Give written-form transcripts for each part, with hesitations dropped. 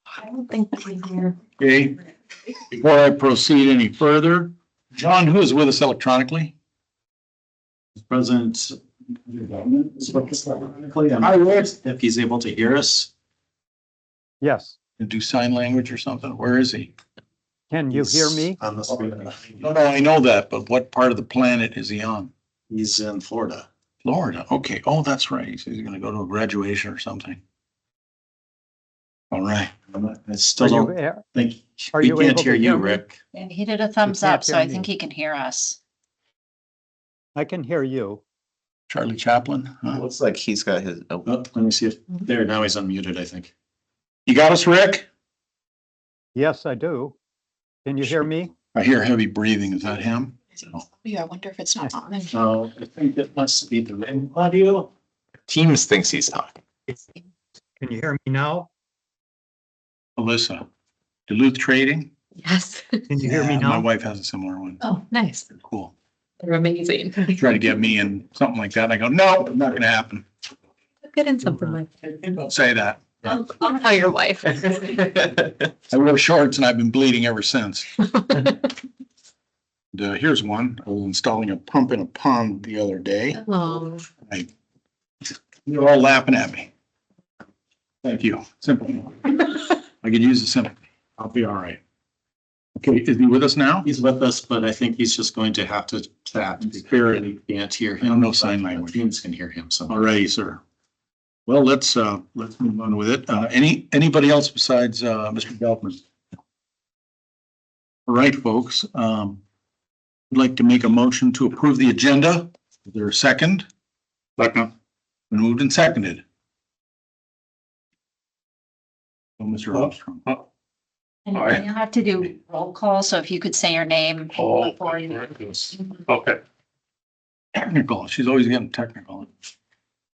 I don't think we're here. Okay, before I proceed any further, John, who is with us electronically? President. Hi, Rick. If he's able to hear us. Yes. And do sign language or something? Where is he? Can you hear me? On the screen. No, I know that, but what part of the planet is he on? He's in Florida. Florida. Okay. Oh, that's right. He says he's gonna go to a graduation or something. All right. I still Are don't you, think, are we you can't able hear to you, hear me? Rick. And he did a thumbs can't up, so hear I think me. he can hear us. I can hear you. Charlie Chaplin. Huh? Looks like he's got his, Oh, let me see if, there, now he's unmuted, I think. You got us, Rick? Yes, I do. Can you hear me? I hear heavy breathing. Is that him? Yeah, I wonder if it's not on. No, I think it must be the main audio. Teams thinks he's talking. Can you hear me now? Alyssa, Duluth Trading? Yes. Can you hear me Yeah, my now? wife has a similar one. Oh, nice. Cool. They're amazing. Try to get me in something like that. I go, no, not gonna happen. Get in something like Don't say that. I'll tell your wife. I wear shorts and I've been bleeding ever since. Here's one. I was installing a pump in a pond the other day. Oh, They're all laughing at me. Thank you. Simple. I could use the sympathy. I'll be all right. Okay, is he with us now? He's with us, but I think he's just going to have to chat. We can't hear him. No sign language. Teams can hear him, so. All righty, sir. Well, let's move on with it. Anybody else besides, Mr. Gelfman? All right, folks, I'd like to make a motion to approve the agenda. Is there a second? Second. Been moved and seconded. Oh, Mr. Armstrong. And you'll have to do roll call, so if you could say your name. before you- Okay. Technical, she's always getting technical.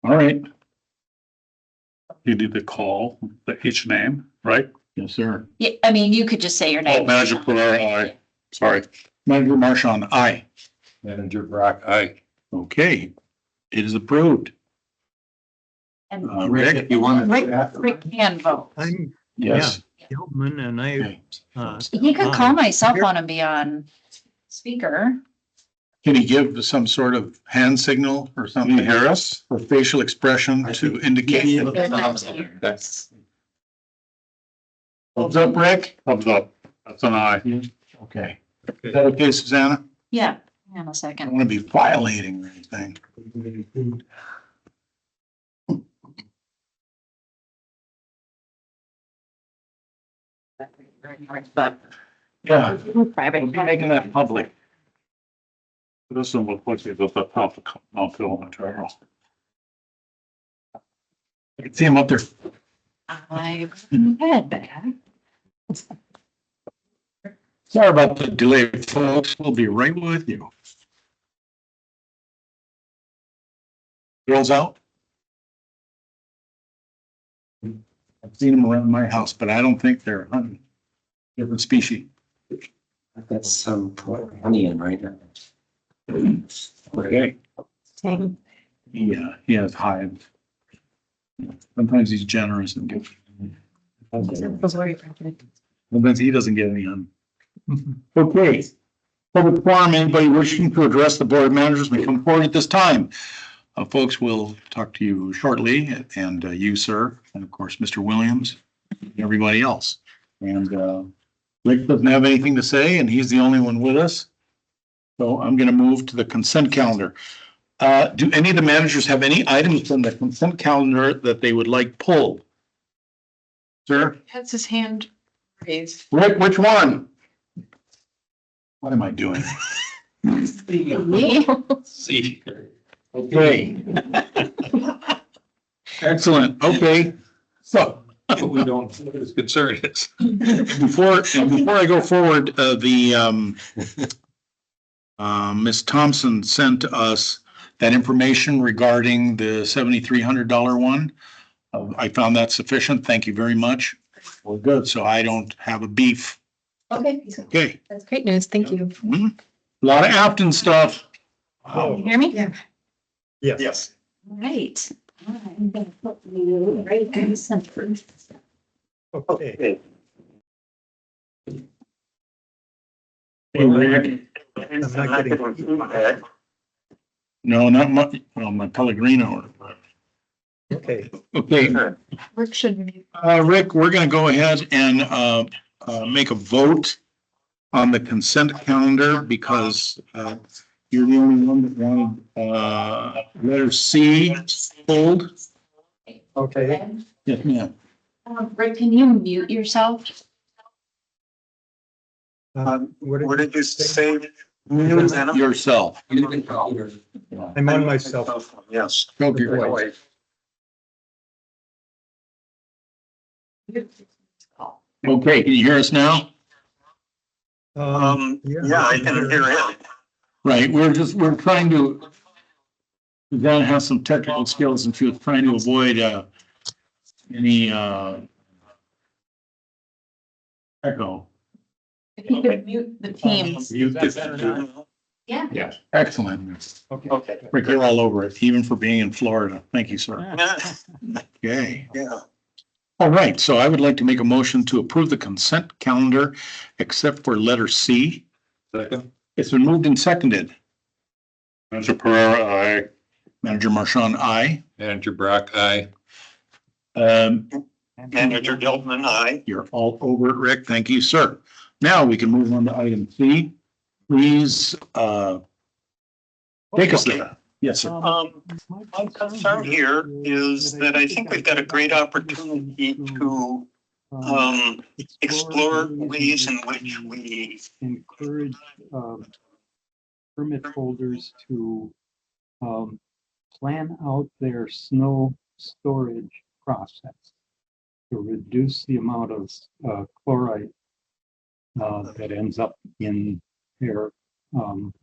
All right. You need to call each name, right? Yes, sir. Yeah, I mean, you could just say your Oh, name. Manager Ferrara, aye. Sorry. Manager Marchand, aye. Manager Brock, aye. Okay, it is approved. And Rick, if you want to. Rick can vote. I'm Yes. Gilman and I, Okay. He could call my cell phone and be on speaker. Can he give some sort of hand signal or something? Can you hear us? Or facial expression to indicate? That's, Thumbs up, Rick? Thumbs up. That's an aye. Okay. Is that okay, Susanna? Yeah, hang on a I don't second. want to be violating or anything. But Yeah, private. we'll be making that public. This one looks like it's at the top of Mount Kilimanjaro. I can see him up there. I head back. Sorry about the delay, folks. We'll be right with you. Girls out? I've seen them around my house, but I don't think they're hunting. Different species. that's some honey in right now. Okay. dang. Yeah, he has hives. Sometimes he's generous and gives. Sometimes he doesn't get any on. Okay. Public forum, anybody wishing to address the board of managers may come forward at this time. Folks, we'll talk to you shortly, and you, sir, and of course, Mr. Williams, and everybody else. And Rick doesn't have anything to say, and he's the only one with us. So I'm gonna move to the consent calendar. Do any of the managers have any items from the consent calendar that they would like pulled? Sir? Has his hand raised. Rick, which one? What am I doing? Me? See. Okay. Excellent. Okay. So We don't, what his concern is. before I go forward, Ms. Thompson sent us that information regarding the $7,300 one. I found that sufficient. Thank you very much. We're good. So I don't have a beef. Okay, Okay. that's great news. Thank you. Mhm. A lot of Afton stuff. Can you hear me? Yeah. Yes. Right. I'm gonna put you right in the center. Okay. Hey, Rick. I'm not getting, No, not my, well, my Pellegrino. okay. Okay, Rick should be. Rick, we're gonna go ahead and, make a vote on the consent calendar because, you're the only one that wanted, letter C pulled. Okay. Yes, ma'am. Rick, can you mute yourself? What did you say? Yourself. I'm on myself. Yes. Stroke your voice. Okay, can you hear us now? Yeah, I can hear him. Right, we're trying to, Yvonne has some technical skills and she was trying to avoid, any, echo. If you could mute the teams. Yeah. Yeah. Excellent. Okay. Rick, you're all over it, even for being in Florida. Thank you, sir. Okay. Yeah. All right, so I would like to make a motion to approve the consent calendar except for letter C. Second. It's been moved and seconded. Manager Pereira, aye. Manager Marchand, aye. Manager Brock, aye. Manager Gilman, aye. You're all over it, Rick. Thank you, sir. Now we can move on to item C. Please, take us there. Yes, sir. My concern here is that I think we've got a great opportunity to explore ways in which we encourage permit holders to plan out their snow storage process to reduce the amount of chloride that ends up in their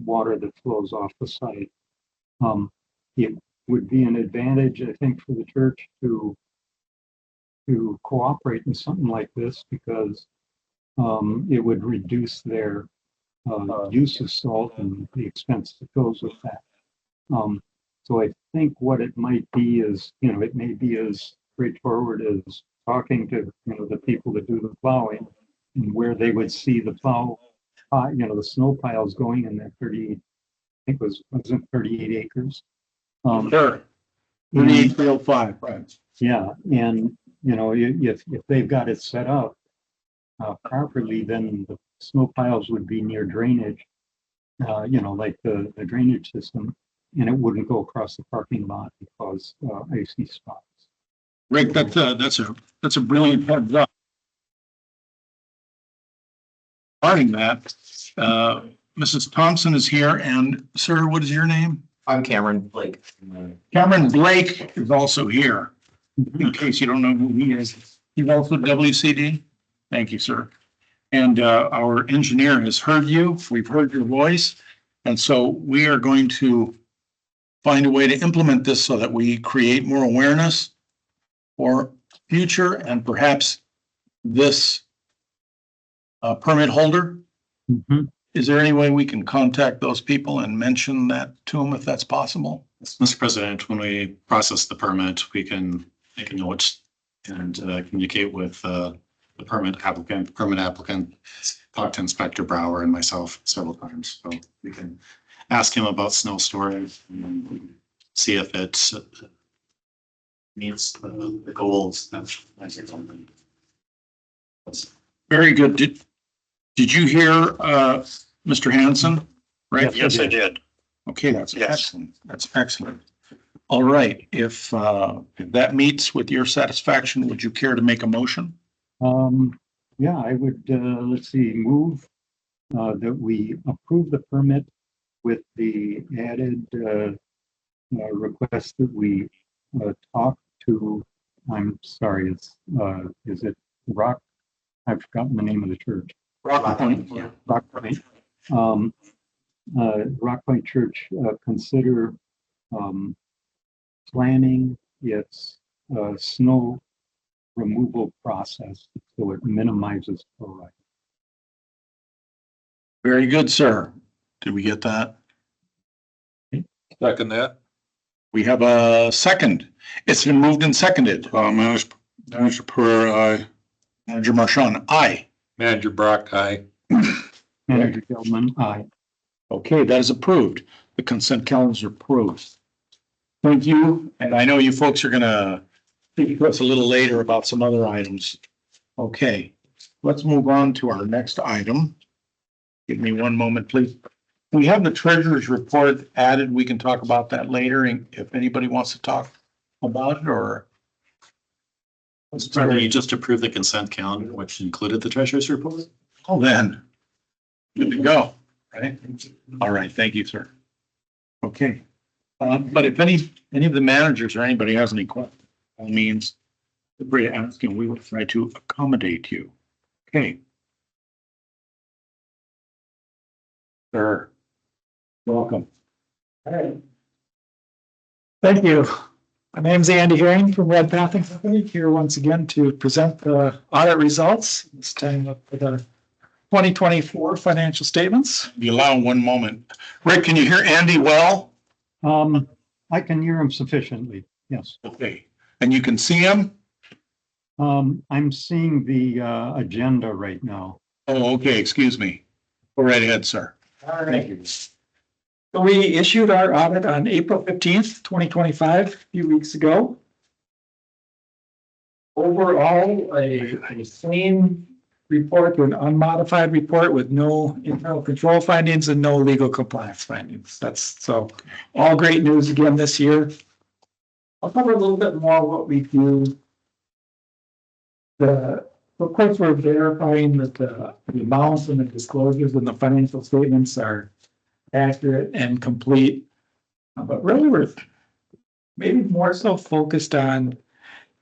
water that flows off the site. It would be an advantage, I think, for the church to cooperate in something like this because it would reduce their use of salt and the expense that goes with that. So I think what it might be is, it may be as straightforward as talking to, the people that do the plowing and where they would see the plow, the snow piles going in that 38, I think wasn't 38 acres. Sure. 38,305, right. Yeah, and, if they've got it set up properly, then the snow piles would be near drainage, like the drainage system, and it wouldn't go across the parking lot and cause icy spots. Rick, that's a brilliant heads up. Regarding that, Mrs. Thompson is here and sir, what is your name? I'm Cameron Blake. Cameron Blake is also here, in case you don't know who he is. He's also WCD. Thank you, sir. And our engineer has heard you. We've heard your voice. And so we are going to find a way to implement this so that we create more awareness for future and perhaps this permit holder. Mhm. Is there any way we can contact those people and mention that to them if that's possible? Mr. President, when we process the permit, we can make a note and communicate with the permit applicant, talk to Inspector Brower and myself several times. So we can ask him about snow storage and see if it meets the goals. That's something. Very good. Did you hear Mr. Hanson? Right? Yes, I did. Okay, that's Yes. excellent. That's excellent. All right, if that meets with your satisfaction, would you care to make a motion? Yeah, I would, let's see, move that we approve the permit with the added request that we talk to, I'm sorry, is it Rock? I've forgotten the name of the church. Rock Point. Yeah. Rock Point. Rock Point Church consider planning its snow removal process so it minimizes chloride. Very good, sir. Did we get that? Second that. We have a second. It's been moved and seconded. Manager Pereira, aye. Manager Marchand, aye. Manager Brock, aye. Manager Gilman, aye. Okay, that is approved. The consent calendar is approved. Thank you. And I know you folks are gonna speak to us a little later about some other items. Okay, let's move on to our next item. Give me one moment, please. We have the treasurer's report added. We can talk about that later if anybody wants to talk about it or. You just approved the consent calendar, which included the treasurer's report? Oh, then. Good to go, right? All right, thank you, sir. Okay. But if any of the managers or anybody has any questions, by all means, feel free to ask and we will try to accommodate you. Okay. Sir, welcome. All right. Thank you. My name's Andy Herring from Red Pathing Company, here once again to present the audit results, this time for the 2024 financial statements. If you allow 1 moment. Rick, can you hear Andy well? I can hear him sufficiently, yes. Okay. And you can see him? I'm seeing the agenda right now. Oh, okay, excuse me. Go right ahead, sir. All Thank you. So we issued our audit on April 15th, 2025, a few weeks ago. Overall, a clean report, an unmodified report with no internal control findings and no legal compliance findings. That's so all great news again this year. I'll cover a little bit more what we do. Of course, we're verifying that the amounts and the disclosures in the financial statements are accurate and complete. But really, we're maybe more so focused on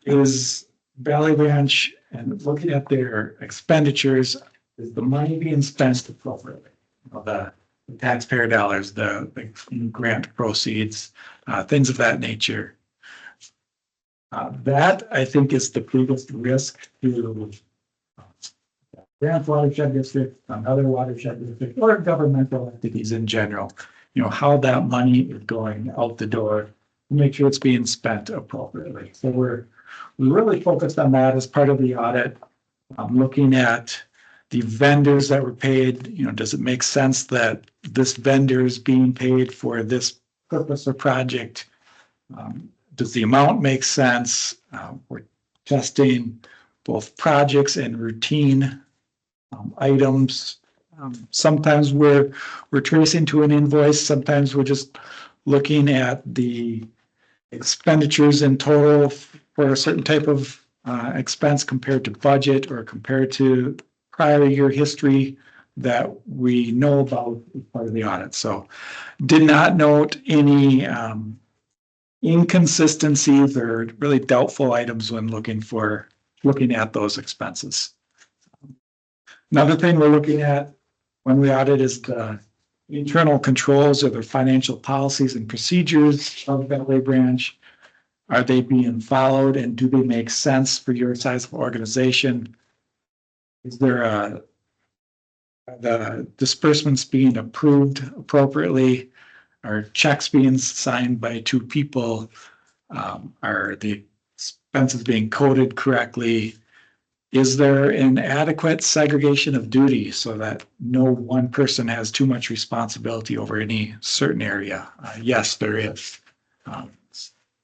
is Valley Ranch and looking at their expenditures, is the money being spent appropriately? You know, the taxpayer dollars, the grant proceeds, things of that nature. That I think is the biggest risk to Grant Watershed District, another watershed district, or governmental entities in general. You know, how that money is going out the door, make sure it's being spent appropriately. So we really focused on that as part of the audit, looking at the vendors that were paid. You know, does it make sense that this vendor is being paid for this purpose or project? Does the amount make sense? We're testing both projects and routine items. Sometimes we're tracing to an invoice. Sometimes we're just looking at the expenditures in total for a certain type of expense compared to budget or compared to prior year history that we know about as part of the audit. So did not note any inconsistencies or really doubtful items when looking at those expenses. Another thing we're looking at when we audit is the internal controls or the financial policies and procedures of Valley Branch. Are they being followed and do they make sense for your size of organization? Is there the disbursements being approved appropriately? Are checks being signed by two people? Are the expenses being coded correctly? Is there an adequate segregation of duty so that no one person has too much responsibility over any certain area? Yes, there is. And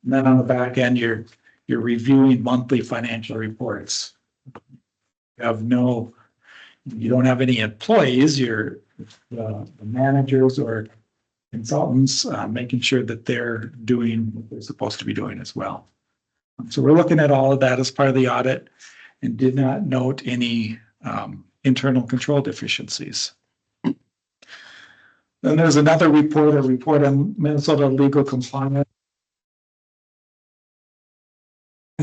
then on the back end, you're reviewing monthly financial reports. You don't have any employees. You're the managers or consultants, making sure that they're doing what they're supposed to be doing as well. So we're looking at all of that as part of the audit and did not note any internal control deficiencies. Then there's another report, a report on Minnesota legal compliance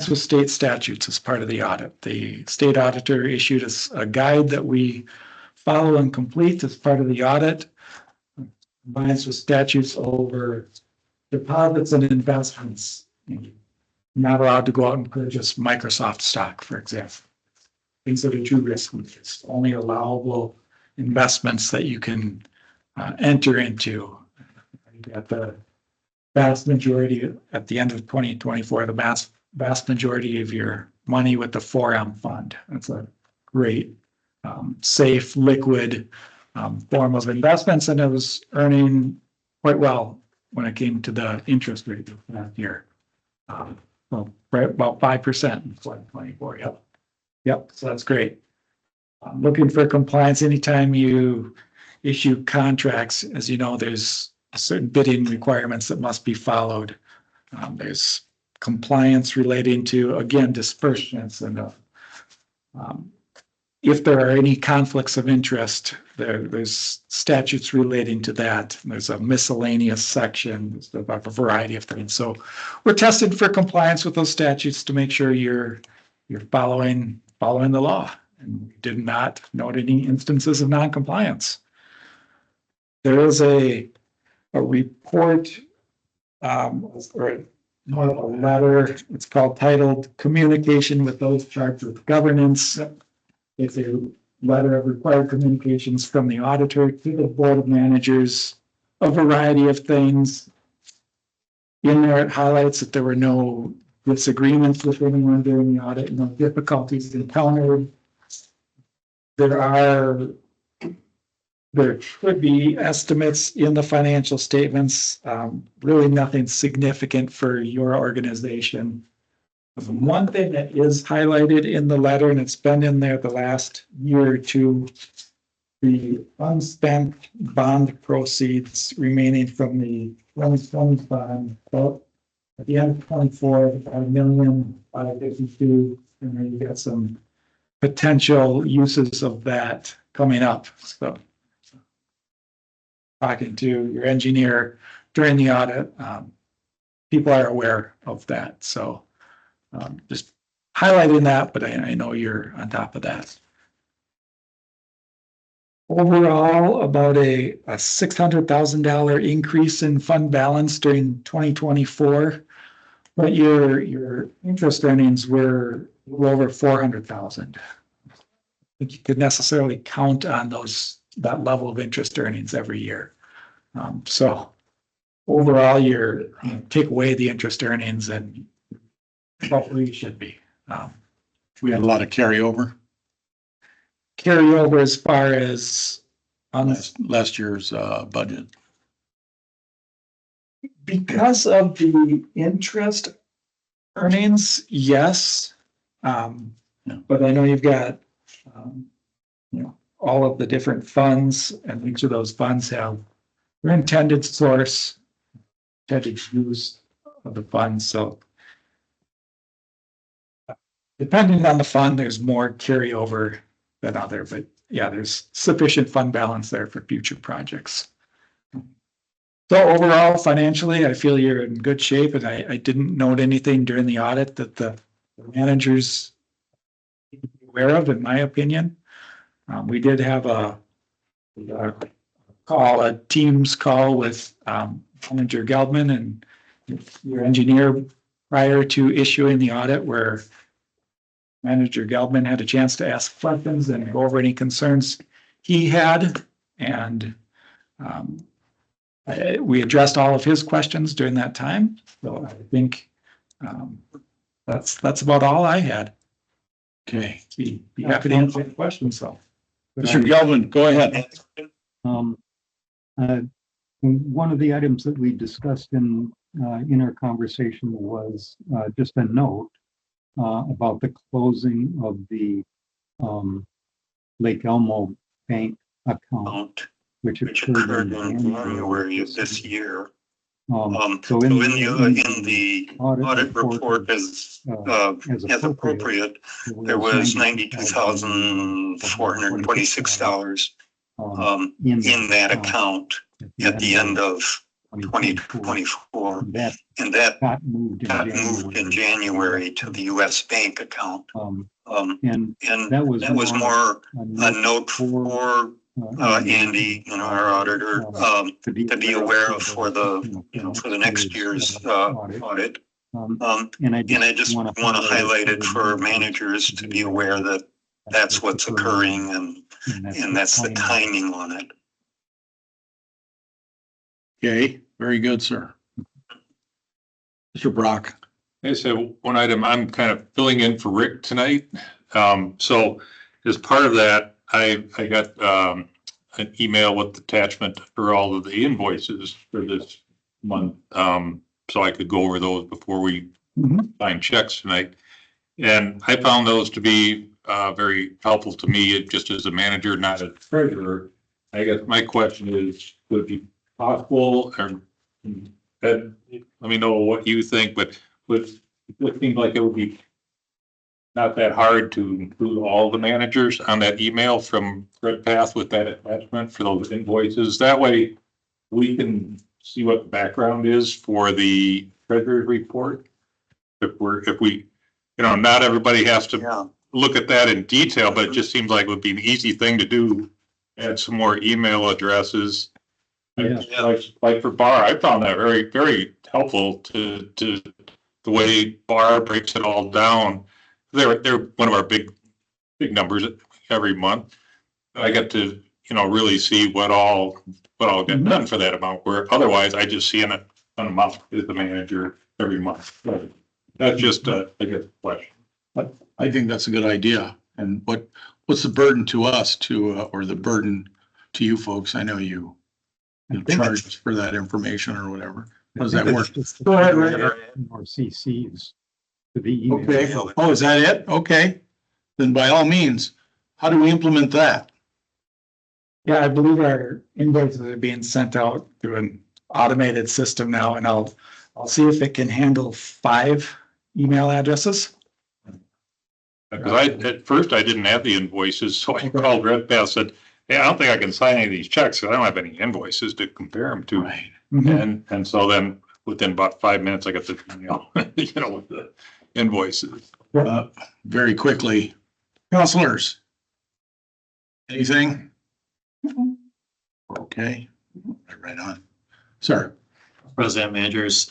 with state statutes as part of the audit. The state auditor issued us a guide that we follow and complete as part of the audit. Compliance with statutes over deposits and investments. Not allowed to go out and purchase Microsoft stock, for example. Things that are too risky. It's only allowable investments that you can enter into. At the vast majority, at the end of 2024, the vast majority of your money with the 4M fund. It's a great, safe, liquid form of investments, and it was earning quite well when it came to the interest rate that year. Well, right about 5% in 2024. Yep. Yep. So that's great. Looking for compliance anytime you issue contracts. As you know, there's certain bidding requirements that must be followed. There's compliance relating to, again, disbursements and if there are any conflicts of interest, there's statutes relating to that. There's a miscellaneous section. There's about a variety of things. So we're tested for compliance with those statutes to make sure you're following the law. And we did not note any instances of noncompliance. There is a report or more of a letter. It's called titled Communication with Those Charged with Governance. It's a letter of required communications from the auditor to the board of managers, a variety of things. In there, it highlights that there were no disagreements with anyone during the audit, no difficulties encountered. There could be estimates in the financial statements, really nothing significant for your organization. One thing that is highlighted in the letter, and it's been in there the last year or two, the unspent bond proceeds remaining from the 2020 bond, well, at the end of 24, about $1,552,000, and then you got some potential uses of that coming up. So talking to your engineer during the audit, people are aware of that. So just highlighting that, but I know you're on top of that. Overall, about a $600,000 increase in fund balance during 2024, but your interest earnings were a little over 400,000. I think you could necessarily count on that level of interest earnings every year. So overall, take away the interest earnings and what we should be. We had a lot of carryover Carryover as far as last year's budget. because of the interest earnings, yes. But I know you've got, all of the different funds, and each of those funds have their intended source, intended use of the funds. So depending on the fund, there's more carryover than other, but yeah, there's sufficient fund balance there for future projects. So overall, financially, I feel you're in good shape, and I didn't note anything during the audit that the managers need to be aware of, in my opinion. We did have a Teams call with Manager Geldman and your engineer prior to issuing the audit, where Manager Geldman had a chance to ask questions and go over any concerns he had. And we addressed all of his questions during that time. So I think that's about all I had. Okay. Be happy to answer any questions, so. Mr. Gelvin, go ahead. One of the items that we discussed in our conversation was just a note about the closing of the Lake Elmo bank account, which occurred in January of this year. So in the audit report as appropriate, there was $92,426 in that account at the end of 2024, and that got moved in January to the U.S. bank account. And that was more a note for Andy, our auditor, to be aware of for the next year's audit. And I just want to highlight it for managers to be aware that that's what's occurring, and that's the timing on it. Okay, very good, sir. Mr. Brock. I said one item, I'm kind of filling in for Rick tonight. So as part of that, I got, an email with attachment for all of the invoices for this month. So I could go over those before we sign checks tonight. And I found those to be, very helpful to me, just as a manager, not a treasurer. I guess my question is, would it be possible, or, Ed, let me know what you think, but it seems like it would be not that hard to include all the managers on that email from Redpath with that attachment for those invoices. That way we can see what the background is for the treasurer's report. If we, not everybody has to Yeah. look at that in detail, but it just seems like it would be an easy thing to do. Add some more email addresses. Yeah. Like for Bar, I found that very, very helpful to the way Bar breaks it all down. They're one of our big numbers every month. I get to, really see what all get done for that amount, where otherwise I just see an amount as the manager every month. That's just I guess, a question. I think that's a good idea. And what's the burden to us or the burden to you folks? I know you charge us for that information or whatever. How does that work? Go ahead, Ray. Or CCs to the email. Okay. Oh, is that it? Okay. Then by all means, how do we implement that? Yeah, I believe our invoices are being sent out through an automated system now, and I'll see if it can handle 5 email addresses. Because at first I didn't have the invoices, so I called Redpath, said, hey, I don't think I can sign any of these checks, because I don't have any invoices to compare them to. Right. And so then within about 5 minutes, I got the email, with the invoices. Very quickly, counselors. Anything? Okay, right on. Sir. President, managers,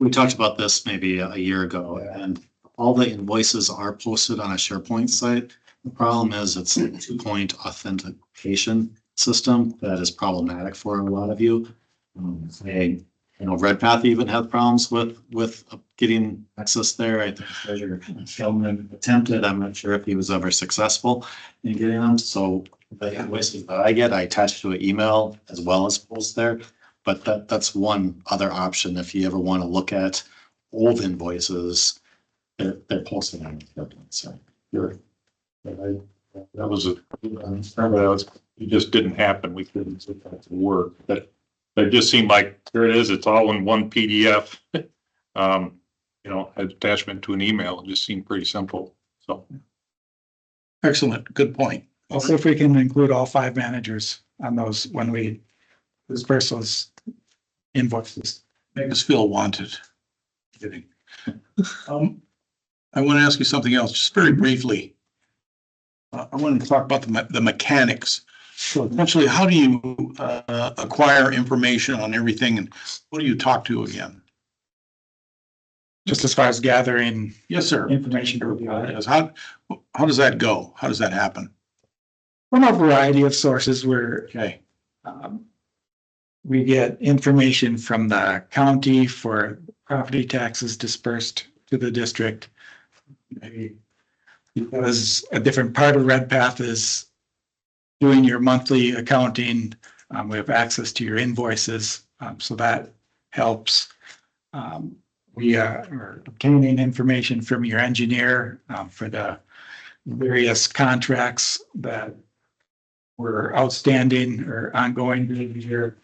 we talked about this maybe a year ago, and all the invoices are posted on a SharePoint site. The problem is it's a 2-point authentication system that is problematic for a lot of you. Redpath even had problems with getting access there. I think Treasurer Feldman attempted. I'm not sure if he was ever successful in getting them. So the invoices that I get, I attach to an email as well as post there. But that's one other option if you ever want to look at old invoices. They're posted on the SharePoint site. That was it just didn't happen. We couldn't get that to work. But it just seemed like there it is. It's all in one PDF. Attachment to an email. It just seemed pretty simple. So. Excellent. Good point. I'll see if we can include all 5 managers on those when we disperse those invoices. Make us feel wanted. Kidding. I want to ask you something else, just very briefly. I wanted to talk about the mechanics. So essentially, how do you acquire information on everything, and what do you talk to again? Just as far as gathering Yes, sir. information to review it. Yes. How does that go? How does that happen? From a variety of sources where Okay. we get information from the county for property taxes dispersed to the district. Maybe because a different part of Redpath is doing your monthly accounting, we have access to your invoices, so that helps. We are obtaining information from your engineer for the various contracts that were outstanding or ongoing during the year.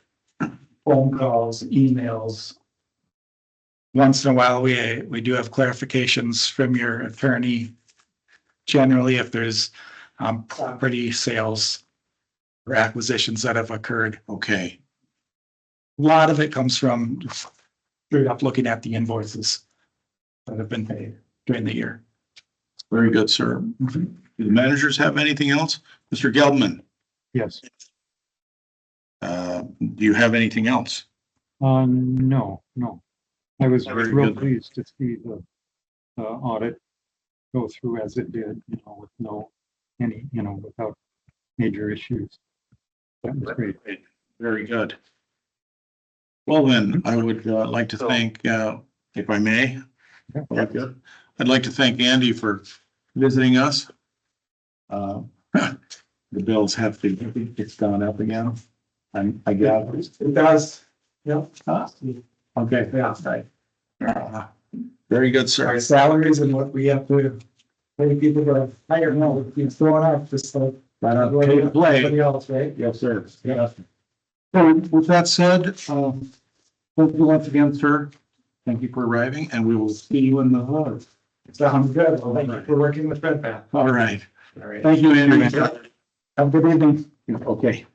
Phone calls, emails. Once in a while, we do have clarifications from your attorney. Generally, if there's property sales or acquisitions that have occurred. Okay. A lot of it comes from straight up looking at the invoices that have been paid during the year. Very good, sir. Do the managers have anything else? Mr. Geldman, Yes. do you have anything else? No. I was Very real good. pleased to see the audit go through as it did, without major issues. That was great. Very good. Well, then, I would like to thank, if I may, Very good. I'd like to thank Andy for visiting us. The bills have to, it's gone up again. I guess. It does. Yep. Okay. Yeah, right. Very good, sir. Our salaries and what we have to pay people to hire, no, it keeps going up, just like. Right on, pay to play. Everybody else, right? Yes, sir. Yeah. So with that said, thank you once again, sir. Thank you for arriving, and we will see you in the hood. Sounds good. Well, thank you for working with Red Path. All right. All right. Thank you, Andrew. Have a good evening. Okay.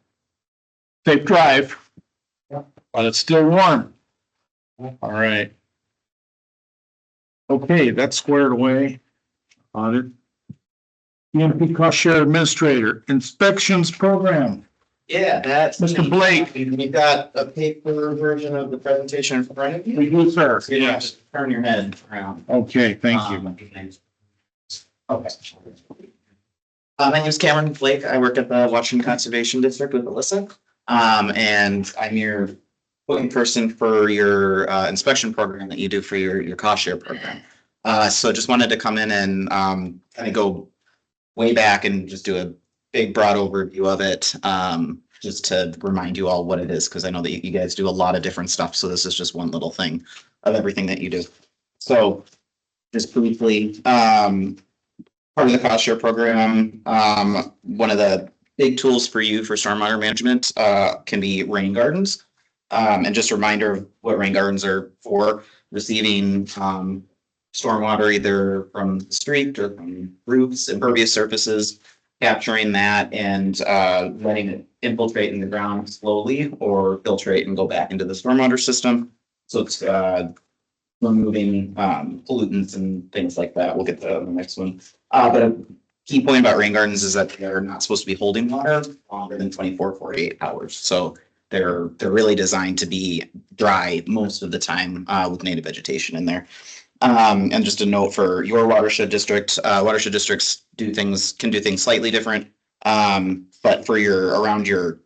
Safe drive. Yeah. But it's still warm. All right. Okay, that's squared away. Audit. EMP cost share administrator, inspections program. Yeah, that's. Mr. Blake. You've got a paper version of the presentation in front of you. We do, sir. So you just turn your head around. Okay, thank you. Okay. My name is Cameron Blake. I work at the Washington Conservation District with Alyssa. And I'm your point person for your inspection program that you do for your cost share program. So just wanted to come in and kind of go way back and just do a big broad overview of it. Just to remind you all what it is, because I know that you guys do a lot of different stuff. So this is just one little thing of everything that you do. So just briefly, part of the cost share program, one of the big tools for you for stormwater management can be rain gardens. And just a reminder of what rain gardens are for: receiving stormwater either from the street or from roofs, impervious surfaces, capturing that and letting it infiltrate in the ground slowly or filtrate and go back into the stormwater system. So it's removing pollutants and things like that. We'll get to the next one. But a key point about rain gardens is that they're not supposed to be holding water longer than 48 hours. So they're really designed to be dry most of the time with native vegetation in there. And just a note for your watershed district, watershed districts can do things slightly different. But for around your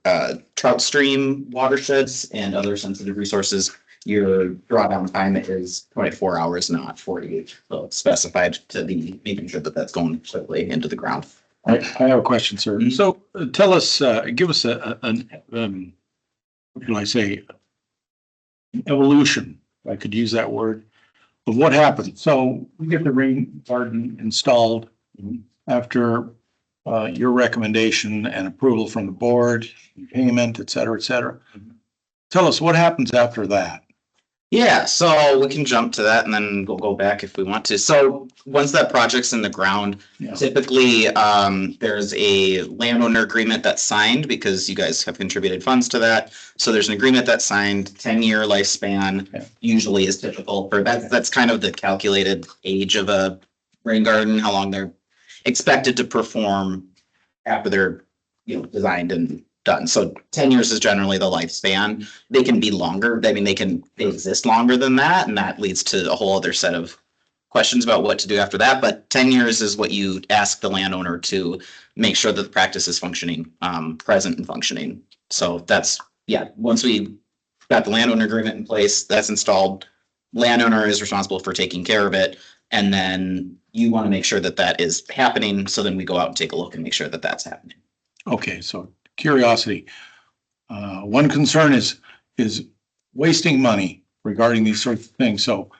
trout stream watersheds and other sensitive resources, your drawdown time is 24 hours, not 48. So it's specified to be making sure that that's going quickly into the ground. I have a question, sir. Mhm. So tell us, give us what can I say? Evolution, if I could use that word, of what happens. So we get the rain garden installed after your recommendation and approval from the board, payment, et cetera, et cetera. Tell us what happens after that. Yeah, so we can jump to that and then we'll go back if we want to. So once that project's in the ground, Yeah. typically there's a landowner agreement that's signed because you guys have contributed funds to that. So there's an agreement that's signed, 10-year lifespan usually is typical for that. That's kind of the calculated age of a rain garden, how long they're expected to perform after they're designed and done. So 10 years is generally the lifespan. They can be longer. I mean, they exist longer than that. And that leads to a whole other set of questions about what to do after that. But 10 years is what you ask the landowner to make sure that the practice is functioning, present and functioning. So that's, once we got the landowner agreement in place, that's installed. Landowner is responsible for taking care of it. And then you want to make sure that that is happening. So then we go out and take a look and make sure that that's happening. Okay, so curiosity. One concern is wasting money regarding these sorts of things. So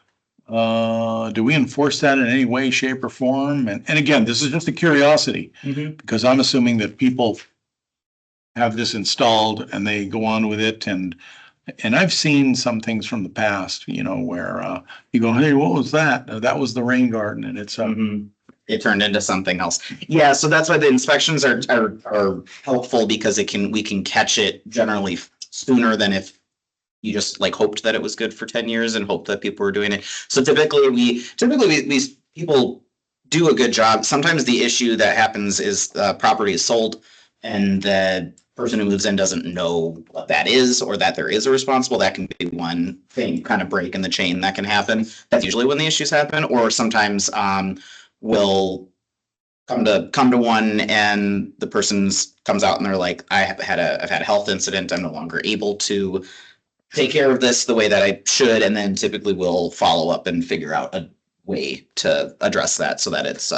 do we enforce that in any way, shape, or form? And again, this is just a curiosity because I'm assuming that people have this installed and they go on with it. And I've seen some things from the past, where you go, hey, what was that? That was the rain garden, and it's it turned into something else. Yeah, so that's why the inspections are helpful because we can catch it generally sooner than if you just hoped that it was good for 10 years and hoped that people were doing it. So typically these people do a good job. Sometimes the issue that happens is the property is sold and the person who moves in doesn't know what that is or that there is a responsible. That can be one thing, kind of break in the chain that can happen. That's usually when the issues happen. Or sometimes will come to one and the person comes out and they're like, I've had a health incident. I'm no longer able to take care of this the way that I should. And then typically we'll follow up and figure out way to address that so that it's,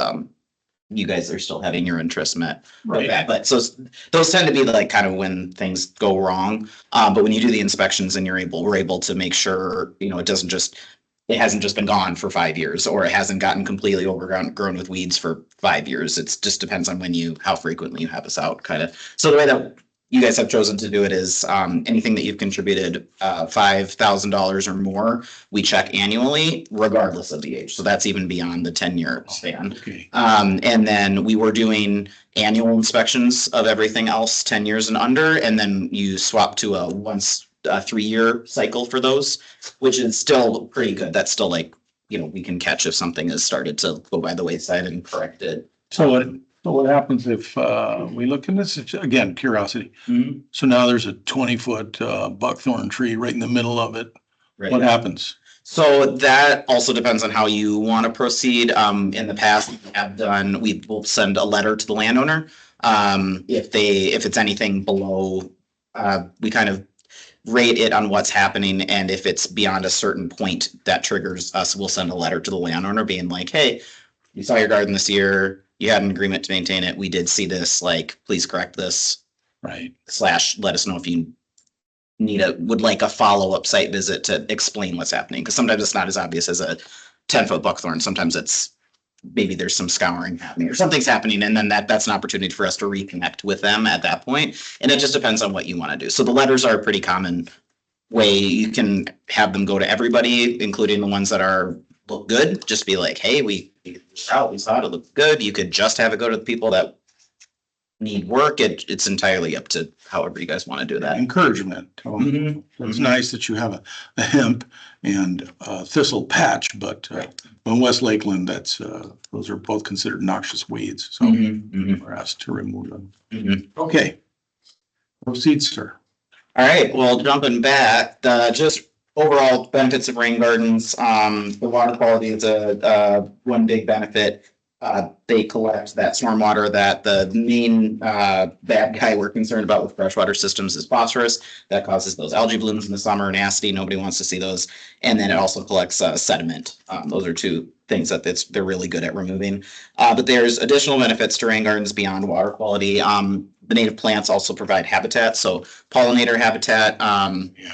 you guys are still having your interest met. with that. But so those tend to be like kind of when things go wrong. But when you do the inspections and we're able to make sure, you know, it hasn't just been gone for 5 years, or it hasn't gotten completely grown with weeds for 5 years. It just depends on how frequently you have us out, kind of. So the way that you guys have chosen to do it is, anything that you've contributed, $5,000 or more, we check annually, regardless of the age. So that's even beyond the 10-year span. Okay. And then we were doing annual inspections of everything else 10 years and under, and then you swap to a 3-year cycle for those, which is still pretty good. That's still like, you know, we can catch if something has started to go by the wayside and correct it. So what happens if, we look in this, again, curiosity. Mhm. So now there's a 20-foot, buckthorn tree right in the middle of it. Right. What happens? So that also depends on how you want to proceed. In the past, we will send a letter to the landowner. If it's anything below, we kind of rate it on what's happening. And if it's beyond a certain point that triggers us, we'll send a letter to the landowner being like, hey, we saw your garden this year. You had an agreement to maintain it. We did see this, like, please correct this. Right. / let us know if you would like a follow-up site visit to explain what's happening. Because sometimes it's not as obvious as a 10-foot buckthorn. Sometimes it's maybe there's some scouring happening or something's happening. And then that's an opportunity for us to reconnect with them at that point. And it just depends on what you want to do. So the letters are a pretty common way. You can have them go to everybody, including the ones that look good. Just be like, hey, we saw it looked good. You could just have it go to the people that need work. It's entirely up to however you guys want to do that. Encouragement. Mhm. It's nice that you have a hemp and a thistle patch, but in West Lakeland, those are both considered noxious weeds. So we're asked to remove them. Okay. Proceed, sir. All right, well, jumping back, just overall benefits of rain gardens, the water quality is a one big benefit. They collect that stormwater that the main bad guy we're concerned about with freshwater systems is phosphorus. That causes those algae blooms in the summer, nasty. Nobody wants to see those. And then it also collects sediment. Those are two things that they're really good at removing. But there's additional benefits to rain gardens beyond water quality. The native plants also provide habitat. So pollinator habitat,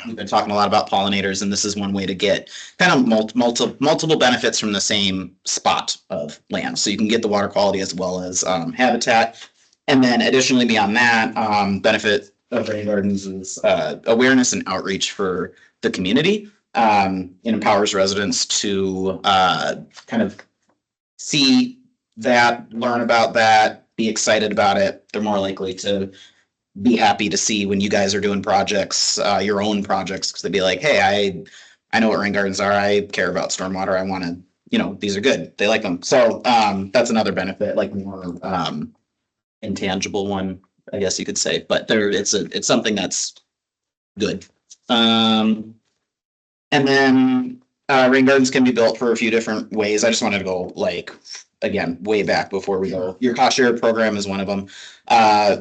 we've been talking a lot about pollinators, and this is one way to get kind of multiple benefits from the same spot of land. So you can get the water quality as well as habitat. And then additionally beyond that, benefit of rain gardens is awareness and outreach for the community. It empowers residents to kind of see that, learn about that, be excited about it. They're more likely to be happy to see when you guys are doing projects, your own projects, because they'd be like, hey, I know what rain gardens are. I care about stormwater. I want to, these are good. They like them. So that's another benefit, like more intangible one, I guess you could say. But it's something that's good. And then rain gardens can be built for a few different ways. I just wanted to go again, way back before we go. Your cost share program is one of them.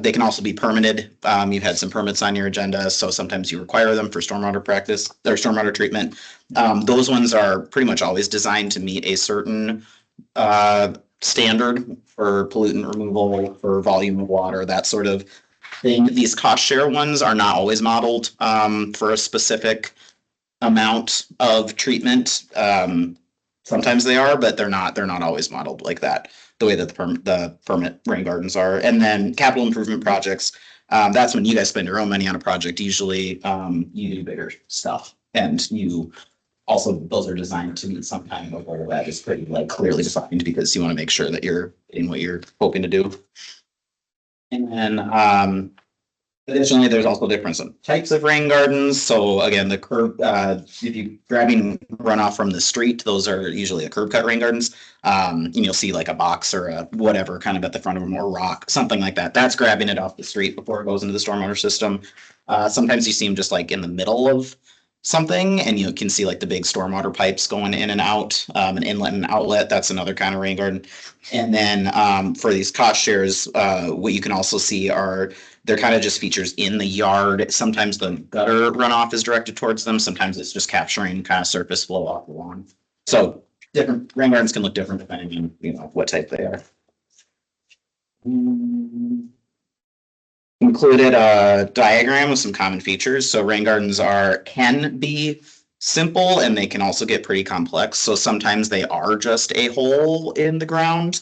They can also be permitted. You've had some permits on your agenda, so sometimes you require them for stormwater practice or stormwater treatment. Those ones are pretty much always designed to meet a certain standard for pollutant removal, for volume of water, that sort of thing. These cost share ones are not always modeled for a specific amount of treatment. Sometimes they are, but they're not always modeled like that, the way that the permit rain gardens are. And then capital improvement projects, that's when you guys spend your own money on a project. Usually you do bigger stuff, and those are designed to meet some kind of goal that is pretty clearly defined, because you want to make sure that you're getting what you're hoping to do. And then additionally, there's also different types of rain gardens. So again, the curb, if you're grabbing runoff from the street, those are usually a curb cut rain gardens. And you'll see a box or a whatever kind of at the front of them, or rock, something like that. That's grabbing it off the street before it goes into the stormwater system. Sometimes you see them just in the middle of something, and you can see the big stormwater pipes going in and out, an inlet and outlet. That's another kind of rain garden. And then for these cost shares, what you can also see they're kind of just features in the yard. Sometimes the gutter runoff is directed towards them. Sometimes it's just capturing kind of surface flow off the lawn. So different, rain gardens can look different depending on, you know, what type they are. Included a diagram with some common features. So rain gardens can be simple and they can also get pretty complex. So sometimes they are just a hole in the ground.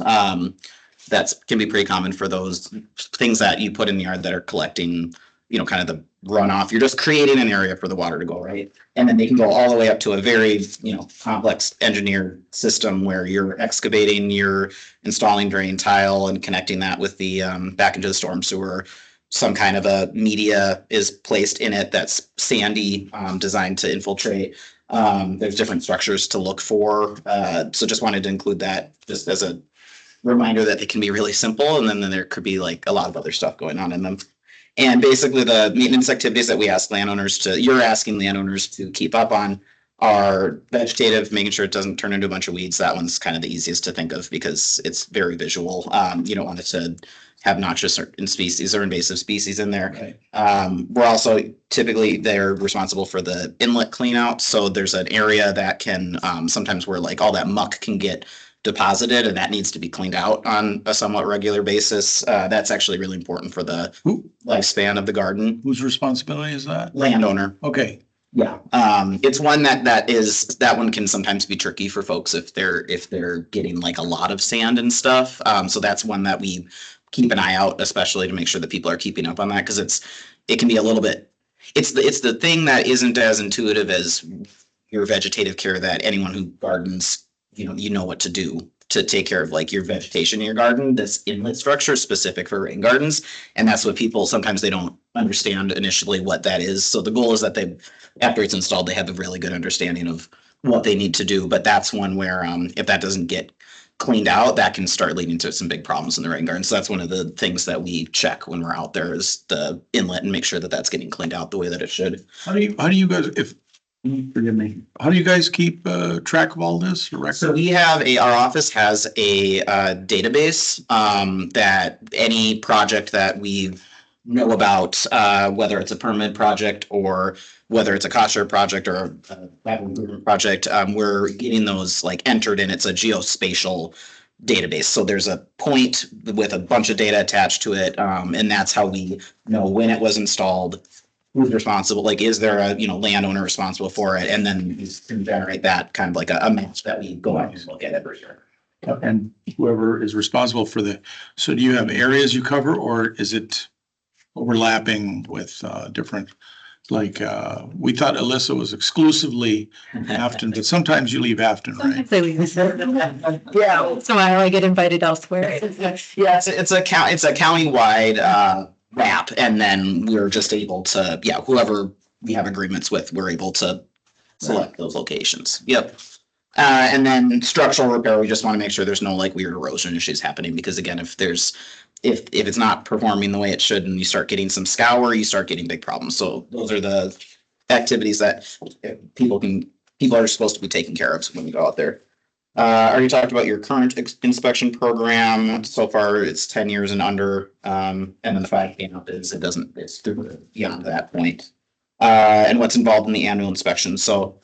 That can be pretty common for those things that you put in the yard that are collecting, you know, kind of the runoff. You're just creating an area for the water to go, right? And then they can go all the way up to a very, you know, complex engineered system where you're excavating, you're installing drain tile and connecting that with the back into the storm sewer. Some kind of a media is placed in it that's sandy, designed to infiltrate. There's different structures to look for. So just wanted to include that just as a reminder that they can be really simple, and then there could be like a lot of other stuff going on in them. And basically the maintenance activities that you're asking landowners to keep up on are vegetative, making sure it doesn't turn into a bunch of weeds. That one's kind of the easiest to think of because it's very visual. You don't want it to have noxious or invasive species in there. We're also they're responsible for the inlet clean out. So there's an area that can sometimes where like all that muck can get deposited and that needs to be cleaned out on a somewhat regular basis. That's actually really important for the lifespan of the garden. Whose responsibility is that? Landowner. Okay. Yeah. It's one that one can sometimes be tricky for folks if they're getting like a lot of sand and stuff. So that's one that we keep an eye out, especially to make sure that people are keeping up on that because it can be a little bit, it's the thing that isn't as intuitive as your vegetative care that anyone who gardens, you know what to do to take care of like your vegetation in your garden. This inlet structure is specific for rain gardens. And that's what people, sometimes they don't understand initially what that is. So the goal is that after it's installed, they have a really good understanding of what they need to do. But that's one where if that doesn't get cleaned out, that can start leading to some big problems in the rain garden. So that's one of the things that we check when we're out there is the inlet and make sure that that's getting cleaned out the way that it should. How do you guys, forgive me, how do you guys keep track of all this? So we have our office has a database that any project that we know about, whether it's a permit project or whether it's a cost share project or a capital improvement project, we're getting those like entered in. It's a geospatial database. So there's a point with a bunch of data attached to it. And that's how we know when it was installed, who's responsible, like is there a landowner responsible for it, and then you can generate that kind of like a match that we go out and look at every year. And whoever is responsible for so do you have areas you cover or is it overlapping with different, like we thought Alyssa was exclusively Afton, but sometimes you leave Afton, right? Sometimes I leave. Yeah, once in a while I get invited elsewhere. Yeah, it's a county-wide map, and then we're just able to, whoever we have agreements with, we're able to select those locations. Yep. And then structural repair, we just want to make sure there's no like weird erosion issues happening, because again, if it's not performing the way it should and you start getting some scour, you start getting big problems. So those are the activities that people are supposed to be taking care of when we go out there. Already talked about your current inspection program. So far, it's 10 years and under. And then the 5 up is it's through beyond that point. And what's involved in the annual inspection. So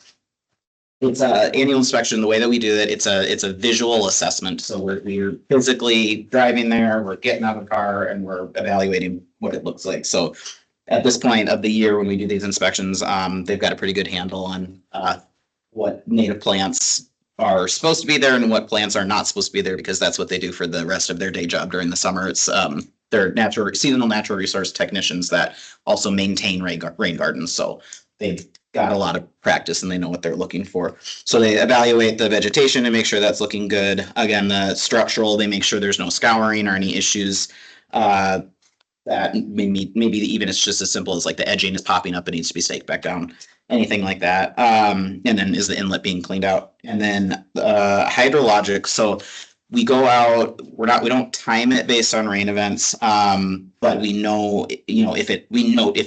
it's an annual inspection. The way that we do it, it's a visual assessment. So we're physically driving there, we're getting out of the car, and we're evaluating what it looks like. So at this point of the year when we do these inspections, they've got a pretty good handle on what native plants are supposed to be there and what plants are not supposed to be there, because that's what they do for the rest of their day job during the summer. It's they're seasonal natural resource technicians that also maintain rain gardens. So they've got a lot of practice and they know what they're looking for. So they evaluate the vegetation and make sure that's looking good. Again, the structural, they make sure there's no scouring or any issues that maybe even it's just as simple as like the edging is popping up and needs to be staked back down. Anything like that. And then is the inlet being cleaned out? And then hydrologic. So we go out, we don't time it based on rain events. But we know, if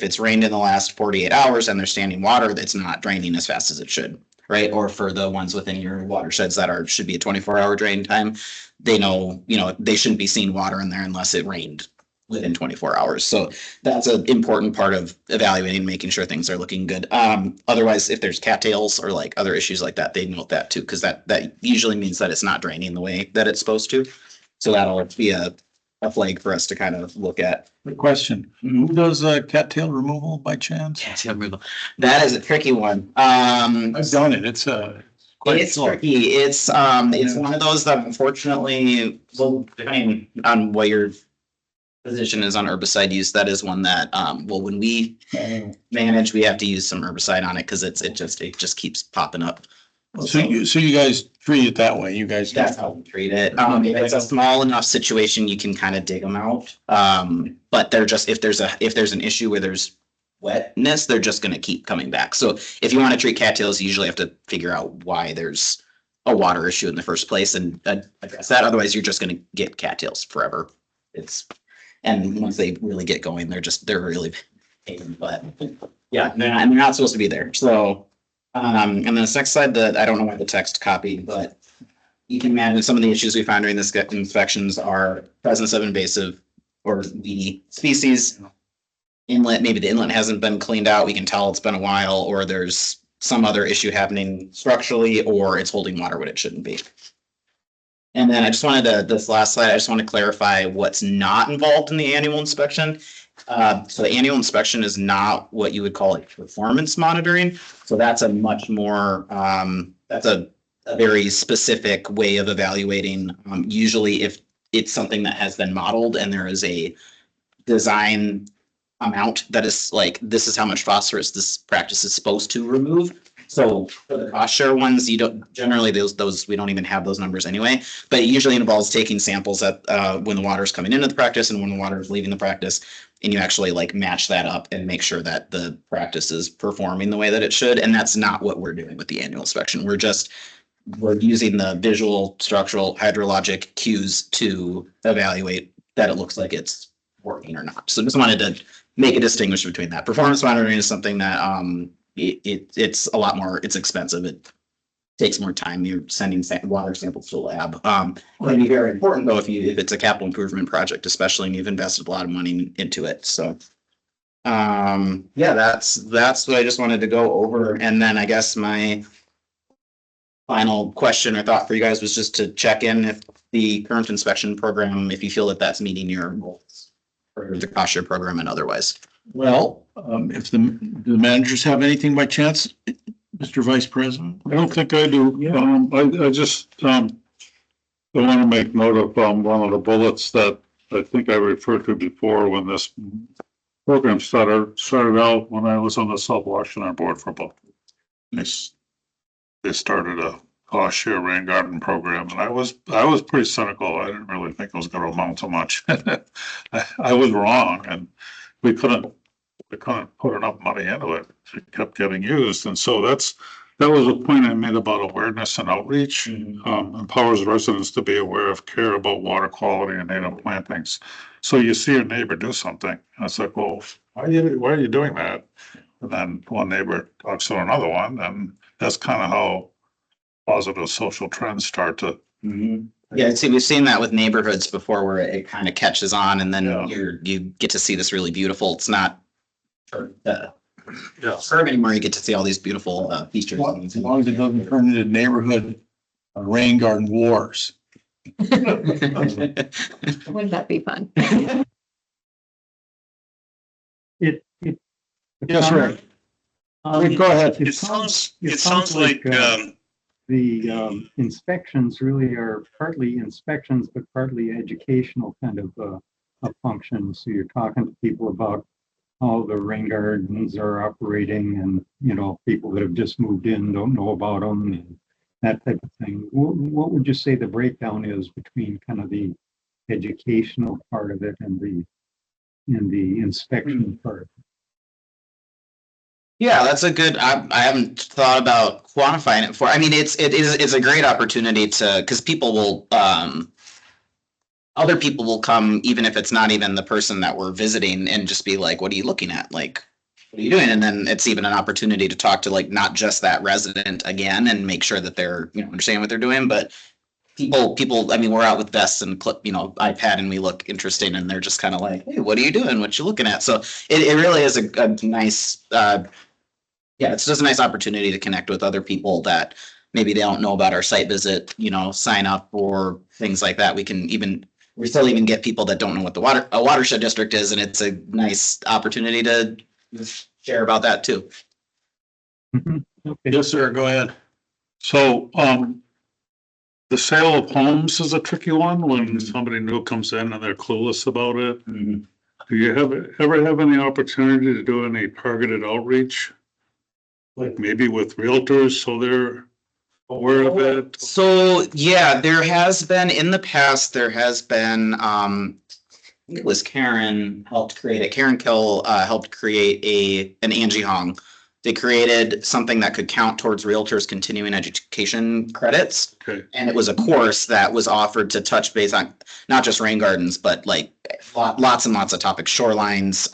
it's rained in the last 48 hours and there's standing water, that's not draining as fast as it should, right? Or for the ones within your watersheds that should be a 24-hour drain time, they know, they shouldn't be seeing water in there unless it rained within 24 hours. So that's an important part of evaluating, making sure things are looking good. Otherwise, if there's cattails or like other issues like that, they note that too, because that usually means that it's not draining the way that it's supposed to. So that'll be a flag for us to kind of look at. Good question. Who does cattail removal by chance? Cattail removal. That is a tricky one. I've done it. It's quite It's short. tricky. It's one of those that unfortunately, well, depending on what your position is on herbicide use, that is one that, well, when we manage, we have to use some herbicide on it because it just keeps popping up. So you guys treat it that way. You guys. That's how we treat it. If it's a small enough situation, you can kind of dig them out. But they're just, if there's an issue where there's wetness, they're just gonna keep coming back. So if you want to treat cattails, you usually have to figure out why there's a water issue in the first place and address that. Otherwise, you're just gonna get cattails forever. And once they really get going, they're really pain, but yeah, they're not supposed to be there. So, and then the next slide, that I don't know why the text copied, but you can imagine some of the issues we found during this inspections are presence of invasive or weedy species. Inlet, maybe the inlet hasn't been cleaned out. We can tell it's been a while, or there's some other issue happening structurally, or it's holding water when it shouldn't be. And then I just wanted to, this last slide, I just want to clarify what's not involved in the annual inspection. So the annual inspection is not what you would call performance monitoring. So that's a much more, that's a very specific way of evaluating. Usually if it's something that has been modeled and there is a design amount that is like, this is how much phosphorus this practice is supposed to remove. So for the cost share ones, you don't generally those we don't even have those numbers anyway. But it usually involves taking samples at when the water is coming into the practice and when the water is leaving the practice, and you actually like match that up and make sure that the practice is performing the way that it should. And that's not what we're doing with the annual inspection. We're using the visual, structural, hydrologic cues to evaluate that it looks like it's working or not. So just wanted to make a distinction between that. Performance monitoring is something that it's a lot more, it's expensive. It takes more time. You're sending water samples to a lab. It can be very important though if it's a capital improvement project, especially and you've invested a lot of money into it. So yeah, that's what I just wanted to go over. And then I guess my final question or thought for you guys was just to check in if the current inspection program, if you feel that that's meeting your goals for the cost share program and otherwise. Well, if the managers have anything by chance, Mr. Vice President? I don't think I do. I just, I want to make note of, one of the bullets that I think I referred to before when this program started out when I was on the South Washington board for about, they started a cost share rain garden program, and I was pretty cynical. I didn't really think it was going to amount to much. I was wrong, and we couldn't put enough money into it. It kept getting used. And so that was a point I made about awareness and outreach. Empowers residents to be aware of, care about water quality and native plantings. So you see a neighbor do something, and it's like, well, why are you doing that? And then one neighbor talks to another one, and that's kind of how positive social trends start to. Yeah, see, we've seen that with neighborhoods before where it kind of catches on and then you get to see this really beautiful, it's not urban anymore, you get to see all these beautiful features. As long as it doesn't turn into neighborhood rain garden wars. Wouldn't that be fun? Yes, right. Go ahead. It sounds like the inspections really are partly inspections, but partly educational kind of a function. So you're talking to people about how the rain gardens are operating, and people that have just moved in don't know about them and that type of thing. What would you say the breakdown is between kind of the educational part of it and the inspection part? Yeah, that's a good, I haven't thought about quantifying it before. I mean, it's a great opportunity because people will, other people will come, even if it's not even the person that we're visiting, and just be like, what are you looking at? Like, what are you doing? And then it's even an opportunity to talk to like, not just that resident again and make sure that they're, understanding what they're doing, but people, I mean, we're out with vests and iPad and we look interesting and they're just kind of like, hey, what are you doing? What you looking at? So it really is a nice, it's just a nice opportunity to connect with other people that maybe they don't know about our site visit, sign up or things like that. We still even get people that don't know what a watershed district is, and it's a nice opportunity to share about that too. Okay. Yes, sir, go ahead. So, the sale of homes is a tricky one when somebody new comes in and they're clueless about it. Do you ever have any opportunity to do any targeted outreach? Like maybe with realtors, so they're aware of it? So yeah, there has been in the past, I think it was Karen helped create it. Karen Kill helped create an Angie Hong. They created something that could count towards realtors' continuing education credits. Okay. And it was a course that was offered to touch base on not just rain gardens, but like lots and lots of topics, shorelines,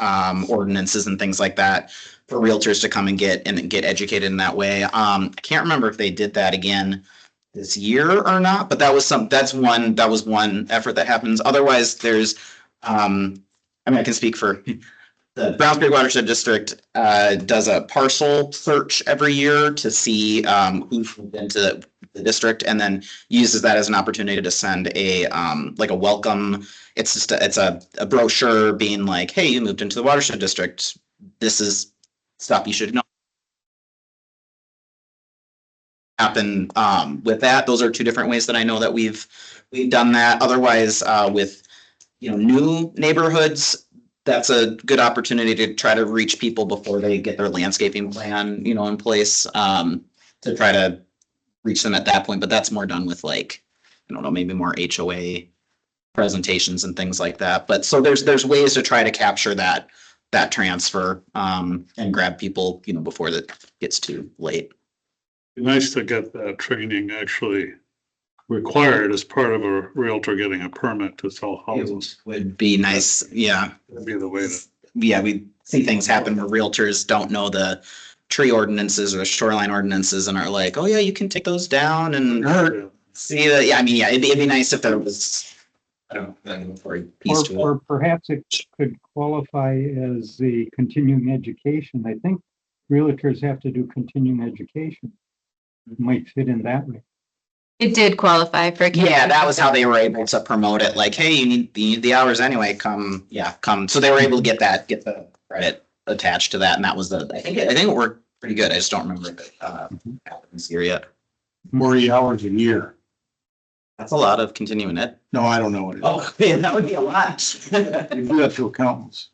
ordinances and things like that for realtors to come and get educated in that way. I can't remember if they did that again this year or not, but that was one effort that happens. Otherwise, there's, I can speak for the Browns Creek Watershed District does a parcel search every year to see who's moved into the district, and then uses that as an opportunity to send a welcome. It's just it's a brochure being like, hey, you moved into the Watershed District. This is stuff you should know. Happen with that. Those are two different ways that I know that we've done that. Otherwise, with new neighborhoods, that's a good opportunity to try to reach people before they get their landscaping plan, in place, to try to reach them at that point. But that's more done with maybe more HOA presentations and things like that. But so there's ways to try to capture that transfer and grab people, before that gets too late. Nice to get that training actually required as part of a realtor getting a permit to sell houses. It would be nice. Yeah. That'd be the way to. Yeah, we see things happen where realtors don't know the tree ordinances or the shoreline ordinances and are like, oh yeah, you can take those down and see that. Yeah, it'd be nice if there was, or perhaps it could qualify as the continuing education. I think realtors have to do continuing education. It might fit in that way. It did qualify for. Yeah, that was how they were able to promote it. Like, hey, you need the hours anyway. Come. So they were able to get the credit attached to that, and that was I think it worked pretty good. I just don't remember if it happened this year yet. 40 hours a year. That's a lot of continuing ed. No, I don't know what it is. Oh, man, that would be a lot. You do that to accountants.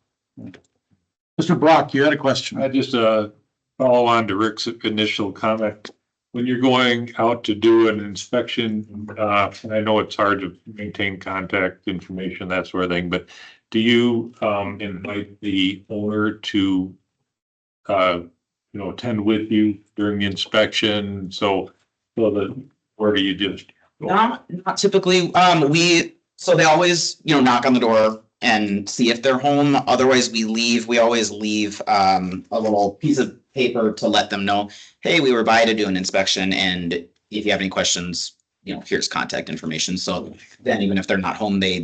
Mr. Brock, you had a question. I just follow on to Rick's initial comment. When you're going out to do an inspection, and I know it's hard to maintain contact information, that sort of thing, but do you invite the owner to attend with you during the inspection? Or do you just? Not typically. So they always, knock on the door and see if they're home. Otherwise, we always leave a little piece of paper to let them know, hey, we were by to do an inspection, and if you have any questions, here's contact information. So then even if they're not home, they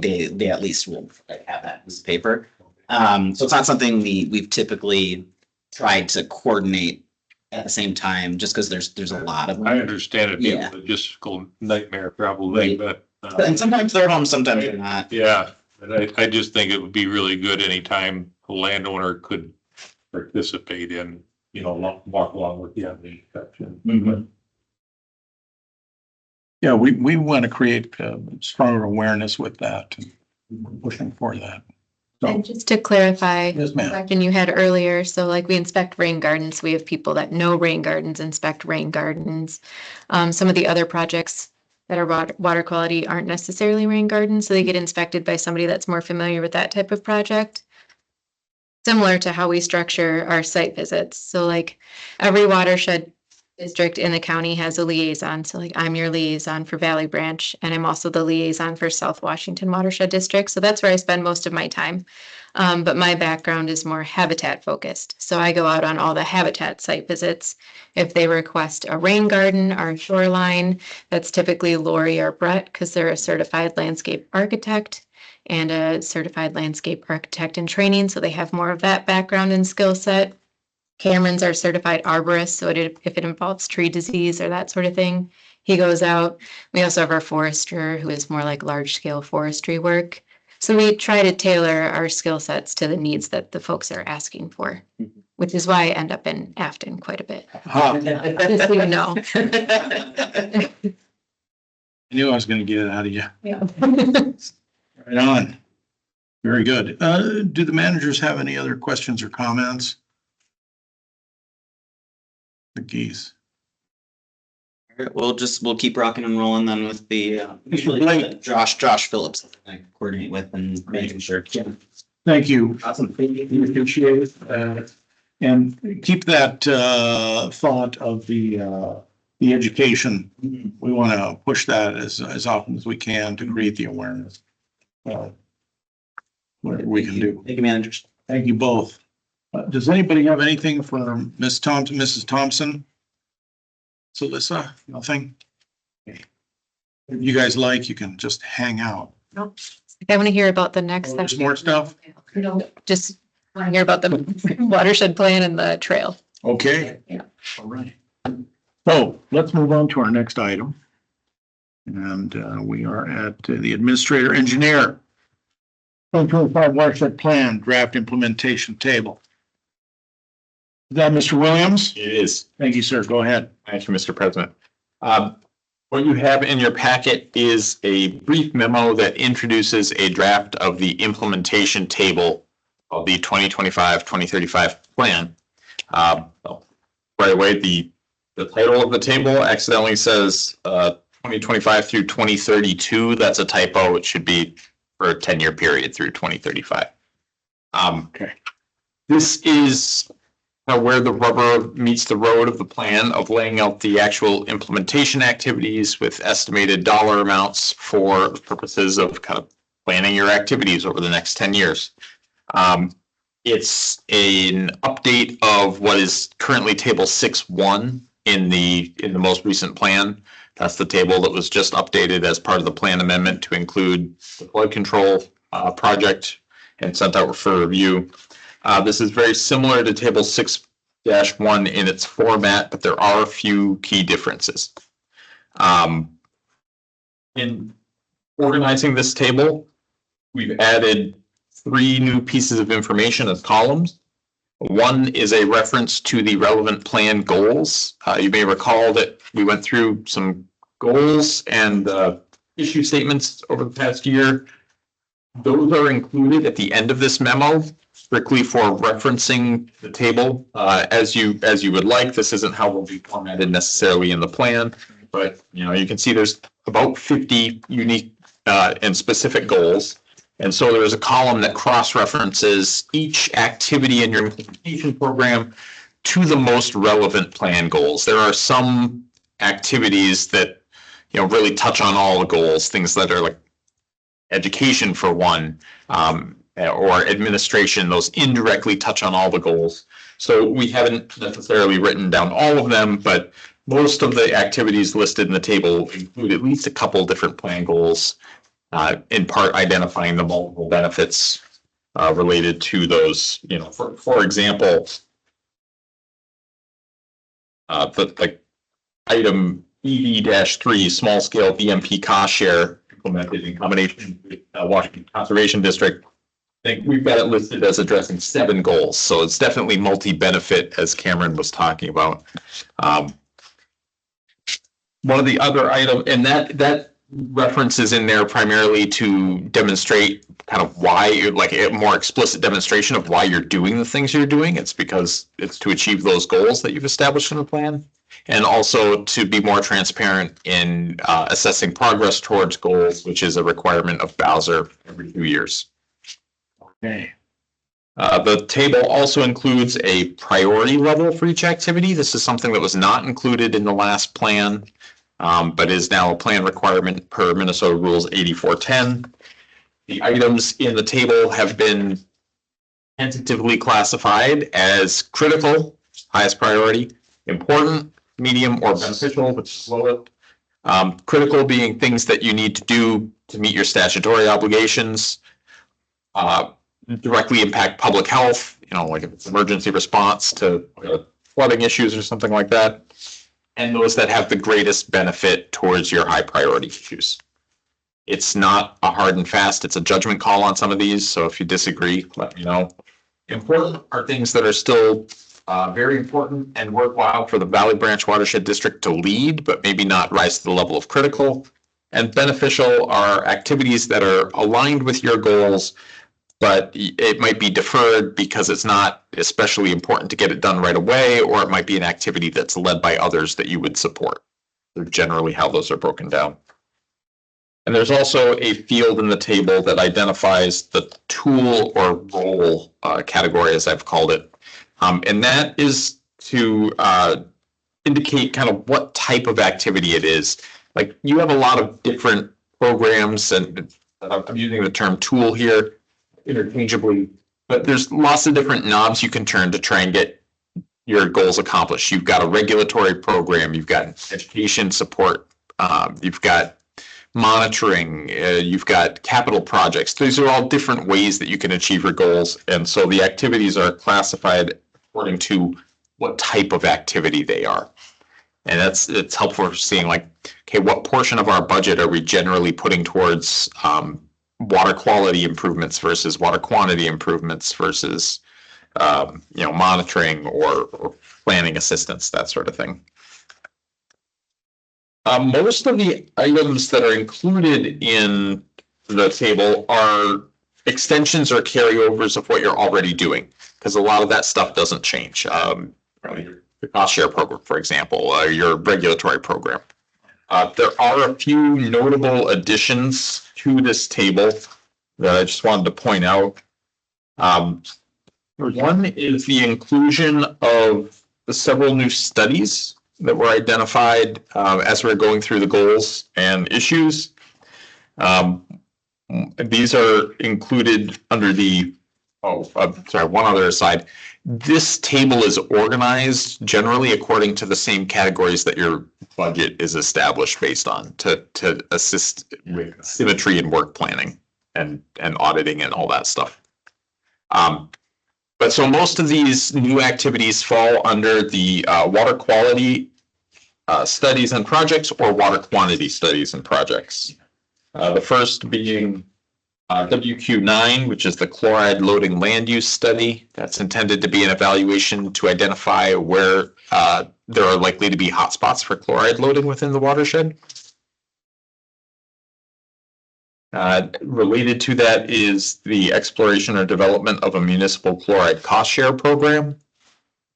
at least will have that piece of paper. So it's not something we've typically tried to coordinate at the same time, just because there's a lot of them. I understand it being a logistical nightmare probably, Right. but. And sometimes they're home, sometimes they're not. Yeah, but I just think it would be really good anytime a landowner could participate in, walk along with you on the inspection. Mm-hmm. Yeah, we want to create stronger awareness with that and pushing for that. So, And just to clarify, yes, ma'am. question you had earlier, so like we inspect rain gardens, we have people that know rain gardens, inspect rain gardens. Some of the other projects that are water quality aren't necessarily rain gardens, so they get inspected by somebody that's more familiar with that type of project. Similar to how we structure our site visits. So like every watershed district in the county has a liaison. So like I'm your liaison for Valley Branch, and I'm also the liaison for South Washington Watershed District. So that's where I spend most of my time. But my background is more habitat focused. So I go out on all the habitat site visits. If they request a rain garden or a shoreline, that's typically Lori or Brett because they're a certified landscape architect and a certified landscape architect in training. So they have more of that background and skill set. Cameron's our certified arborist, so if it involves tree disease or that sort of thing, he goes out. We also have our forester who is more like large scale forestry work. So we try to tailor our skill sets to the needs that the folks are asking for, which is why I end up in Afton quite a bit. Just so you know. I knew I was gonna get it out of you. Yeah. Right on. Very good. Do the managers have any other questions or comments? The geese. All right, we'll keep rocking and rolling then with the, Josh Phillips, I coordinate with and making sure. Yeah. Thank you. Awesome. We appreciate it. And keep that thought of the education. We want to push that as often as we can to create the awareness. Whatever we can do. Thank you, managers. Thank you both. Does anybody have anything for Mrs. Thompson? Alyssa, nothing? Okay. If you guys like, you can just hang out. Nope. I want to hear about the next. There's more stuff? No, just want to hear about the watershed plan and the trail. Okay. Yeah. All right. So let's move on to our next item. And we are at the administrator engineer. 2025 watershed plan draft implementation table. Is that Mr. Williams? It is. Thank you, sir. Go ahead. Thank you, Mr. President. What you have in your packet is a brief memo that introduces a draft of the implementation table of the 2025-2035 plan. Right away, the title of the table accidentally says 2025 through 2032. That's a typo. It should be for a 10-year period through 2035. Okay. This is where the rubber meets the road of the plan of laying out the actual implementation activities with estimated dollar amounts for purposes of kind of planning your activities over the next 10 years. It's an update of what is currently table 6.1 in the most recent plan. That's the table that was just updated as part of the plan amendment to include the flood control project and sent out for review. This is very similar to table 6-1 in its format, but there are a few key differences. In organizing this table, we've added 3 new pieces of information as columns. One is a reference to the relevant plan goals. You may recall that we went through some goals and issue statements over the past year. Those are included at the end of this memo, strictly for referencing the table as you would like. This isn't how we'll be formatted necessarily in the plan, but you can see there's about 50 unique and specific goals. And so there's a column that cross-references each activity in your implementation program to the most relevant plan goals. There are some activities that really touch on all the goals, things that are like education for one, or administration, those indirectly touch on all the goals. So we haven't necessarily written down all of them, but most of the activities listed in the table include at least a couple different plan goals, in part identifying the multiple benefits related to those. For example, the item EV-3, small scale EMP cost share implemented in combination with Washington Conservation District. I think we've got it listed as addressing 7 goals. So it's definitely multi-benefit, as Cameron was talking about. One of the other items, and that reference is in there primarily to demonstrate kind of why you're like a more explicit demonstration of why you're doing the things you're doing. It's because it's to achieve those goals that you've established in the plan, and also to be more transparent in assessing progress towards goals, which is a requirement of Bowser every 2 years. Okay. The table also includes a priority level for each activity. This is something that was not included in the last plan, but is now a plan requirement per Minnesota Rules 8410. The items in the table have been tentatively classified as critical, highest priority, important, medium, or beneficial, which is lowest. Critical being things that you need to do to meet your statutory obligations, directly impact public health, like if it's emergency response to flooding issues or something like that, and those that have the greatest benefit towards your high priority issues. It's not a hard and fast, it's a judgment call on some of these, so if you disagree, let me know. Important are things that are still very important and worthwhile for the Valley Branch Watershed District to lead, but maybe not rise to the level of critical. And beneficial are activities that are aligned with your goals, but it might be deferred because it's not especially important to get it done right away, or it might be an activity that's led by others that you would support. They're generally how those are broken down. And there's also a field in the table that identifies the tool or role category, as I've called it. And that is to indicate kind of what type of activity it is. Like you have a lot of different programs, and I'm using the term tool here interchangeably, but there's lots of different knobs you can turn to try and get your goals accomplished. You've got a regulatory program, you've got education support, you've got monitoring, you've got capital projects. These are all different ways that you can achieve your goals. And so the activities are classified according to what type of activity they are. And it's helpful for seeing like, okay, what portion of our budget are we generally putting towards water quality improvements versus water quantity improvements versus monitoring or planning assistance, that sort of thing. Most of the items that are included in the table are extensions or carryovers of what you're already doing, because a lot of that stuff doesn't change. The cost share program, for example, your regulatory program. There are a few notable additions to this table that I just wanted to point out. One is the inclusion of several new studies that were identified as we're going through the goals and issues. These are included under the, one other aside. This table is organized generally according to the same categories that your budget is established based on to assist with symmetry and work planning and auditing and all that stuff. But so most of these new activities fall under the water quality studies and projects or water quantity studies and projects. The first being WQ9, which is the chloride loading land use study. That's intended to be an evaluation to identify where there are likely to be hotspots for chloride loading within the watershed. Related to that is the exploration or development of a municipal chloride cost share program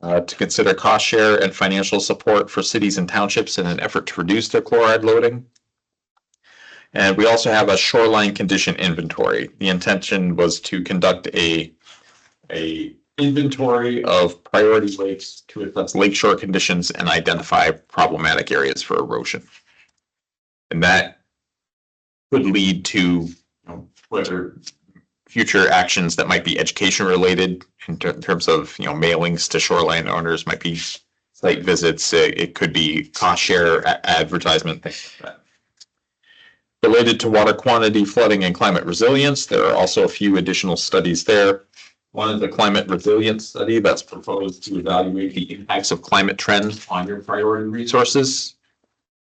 to consider cost share and financial support for cities and townships in an effort to reduce their chloride loading. And we also have a shoreline condition inventory. The intention was to conduct a inventory of priority lakes to assess lakeshore conditions and identify problematic areas for erosion. And that could lead to whether future actions that might be education related in terms of mailings to shoreline owners, might be site visits, it could be cost share advertisement, things like that. Related to water quantity, flooding, and climate resilience, there are also a few additional studies there. One is the climate resilience study that's proposed to evaluate the impacts of climate trends on your priority resources.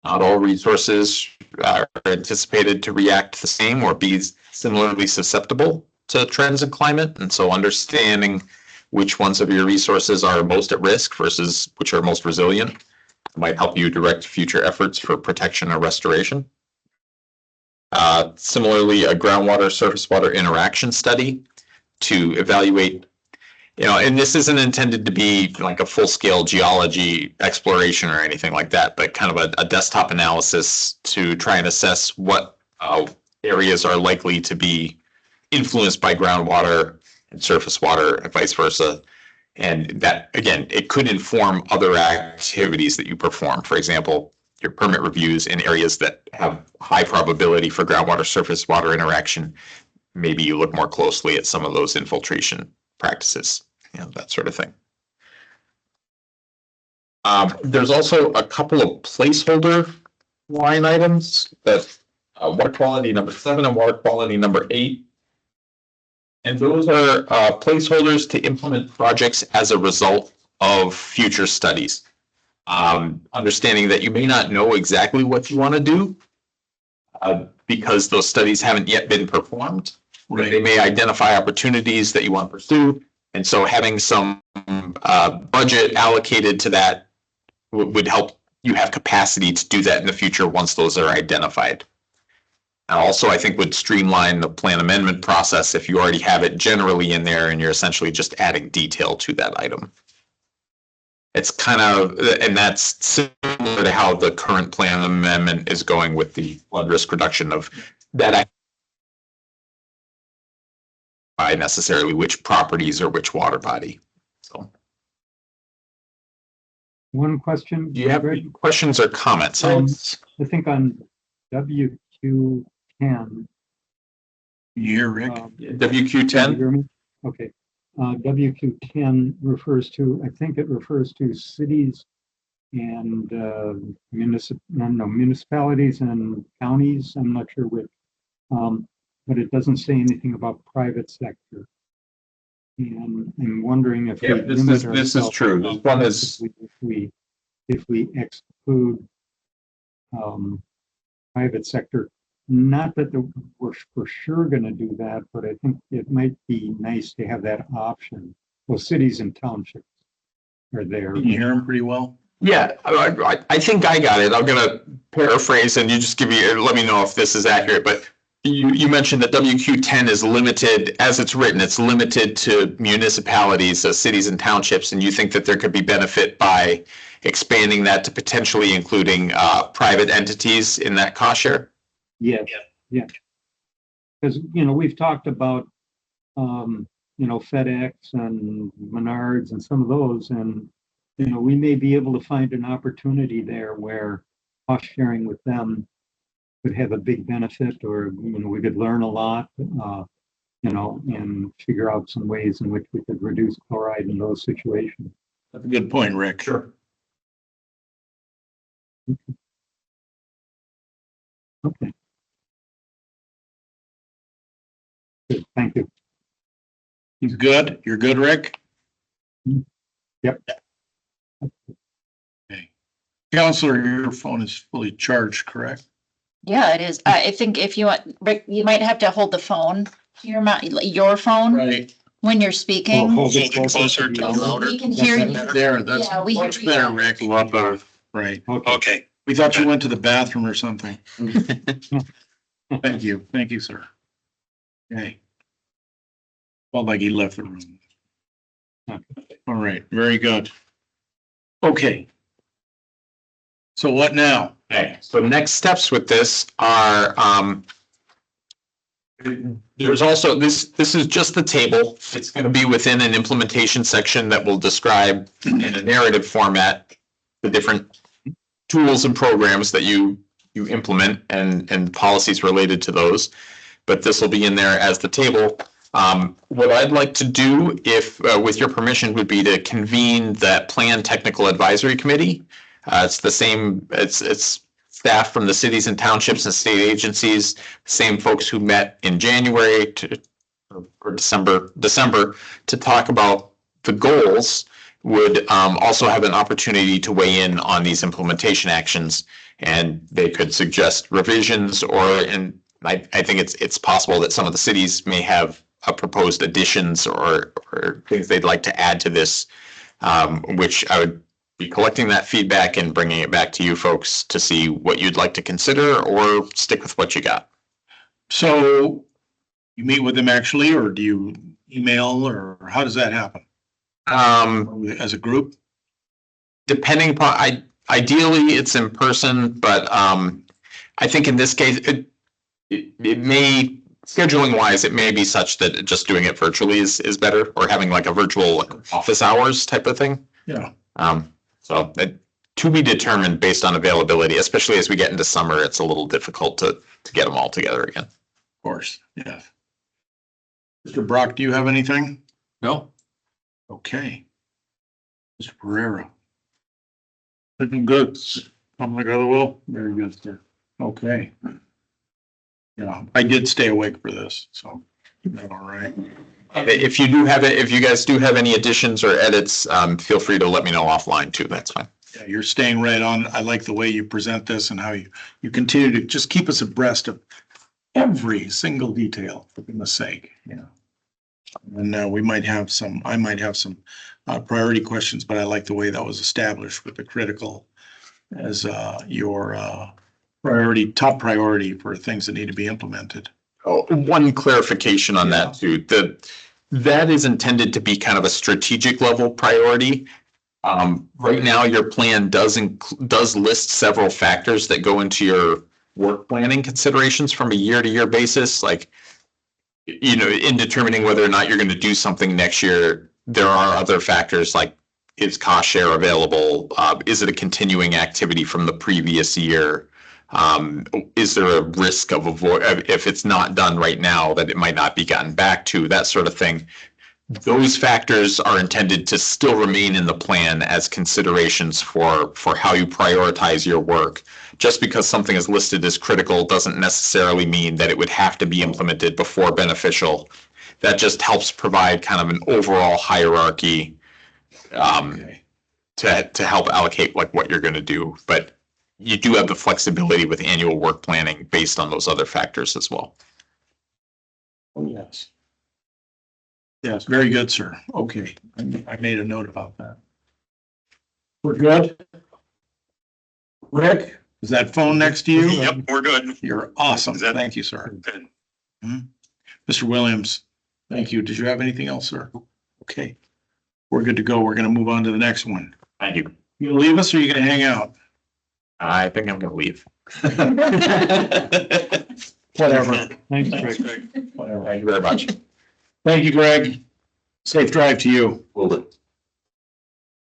Not all resources are anticipated to react the same or be similarly susceptible to trends in climate. And so understanding which ones of your resources are most at risk versus which are most resilient might help you direct future efforts for protection or restoration. Similarly, a groundwater surface water interaction study to evaluate, and this isn't intended to be like a full-scale geology exploration or anything like that, but kind of a desktop analysis to try and assess what areas are likely to be influenced by groundwater and surface water and vice versa. And that, again, it could inform other activities that you perform. For example, your permit reviews in areas that have high probability for groundwater surface water interaction. Maybe you look more closely at some of those infiltration practices, that sort of thing. There's also a couple of placeholder line items that water quality number 7 and water quality number 8. And those are placeholders to implement projects as a result of future studies. Understanding that you may not know exactly what you want to do because those studies haven't yet been performed. Right. They may identify opportunities that you want to pursue. And so having some budget allocated to that would help you have capacity to do that in the future once those are identified. And also, I think would streamline the plan amendment process if you already have it generally in there and you're essentially just adding detail to that item. It's kind of, and that's similar to how the current plan amendment is going with the flood risk reduction of that. By necessarily which properties or which water body. So, one question. Do you have any questions or comments? I think on WQ10. You hear Rick? WQ10? Okay. WQ10 refers to, I think it refers to cities and municipalities and counties. I'm not sure which. But it doesn't say anything about private sector. And I'm wondering if this is true. This one is if we exclude private sector. Not that we're for sure going to do that, but I think it might be nice to have that option. Well, cities and townships are there. Can you hear them pretty well? Yeah, I think I got it. I'm going to paraphrase and you just let me know if this is accurate, but you mentioned that WQ10 is limited, as it's written, it's limited to municipalities, cities and townships, and you think that there could be benefit by expanding that to potentially including private entities in that cost share? Yeah. Because, we've talked about, FedEx and Menards and some of those, and, we may be able to find an opportunity there where cost sharing with them could have a big benefit, or we could learn a lot, and figure out some ways in which we could reduce chloride in those situations. That's a good point, Rick. Sure. Okay. Good. Thank you. He's good. You're good, Rick? Yep. Okay. Counselor, your phone is fully charged, correct? Yeah, it is. I think if you want, Rick, you might have to hold the phone, your phone, Right. when you're speaking. Hold it closer to louder. We can hear you. There, that's Yeah, we much hear you. better, Rick. A lot better. Right. Okay. We thought you went to the bathroom or something. Thank you. Thank you, sir. Okay. Felt like he left the room. All right, very good. Okay. So what now? Okay, so next steps with this are, there's also, this is just the table. It's going to be within an implementation section that will describe in a narrative format the different tools and programs that you implement and policies related to those. But this will be in there as the table. What I'd like to do, if with your permission, would be to convene that Plan Technical Advisory Committee. It's the same, it's staff from the cities and townships and state agencies, same folks who met in January or December to talk about the goals, would also have an opportunity to weigh in on these implementation actions, and they could suggest revisions, and I think it's possible that some of the cities may have proposed additions or things they'd like to add to this, which I would be collecting that feedback and bringing it back to you folks to see what you'd like to consider or stick with what you got. So you meet with them actually, or do you email, or how does that happen? As a group? Depending upon, ideally it's in person, but I think in this case, it may scheduling wise, it may be such that just doing it virtually is better, or having like a virtual office hours type of thing. Yeah. So to be determined based on availability, especially as we get into summer, it's a little difficult to get them all together again. Of course, yeah. Mr. Brock, do you have anything? No, Okay. Mr. Pereira. looking good. Coming together well. Very good, sir. Okay. Yeah, I did stay awake for this, so all right. If you guys do have any additions or edits, feel free to let me know offline too. That's fine. Yeah, you're staying right on. I like the way you present this and how you continue to just keep us abreast of every single detail, for goodness sake, you know. And I might have some priority questions, but I like the way that was established with the critical as your top priority for things that need to be implemented. Oh, one clarification on that too. That is intended to be kind of a strategic level priority. Right now, your plan does list several factors that go into your work planning considerations from a year-to-year basis. Like, you know, in determining whether or not you're going to do something next year, there are other factors like, is cost share available? Is it a continuing activity from the previous year? Is there a risk of if it's not done right now, that it might not be gotten back to, that sort of thing. Those factors are intended to still remain in the plan as considerations for how you prioritize your work. Just because something is listed as critical doesn't necessarily mean that it would have to be implemented before beneficial. That just helps provide kind of an overall hierarchy to help allocate like what you're going to do. But you do have the flexibility with annual work planning based on those other factors as well. Oh, yes. Yes, very good, sir. Okay, I made a note about that. We're good? Rick, is that phone next to you? Yep, we're good. You're awesome. Is that- Thank you, sir. Good. Mr. Williams, thank you. Did you have anything else, sir? Okay, we're good to go. We're gonna move on to the next one. Thank you. You gonna leave us or you gonna hang out? I think I'm going to leave. Whatever. Thanks, Greg. Whatever. Thank you very much. Thank you, Greg. Safe drive to you. Will do.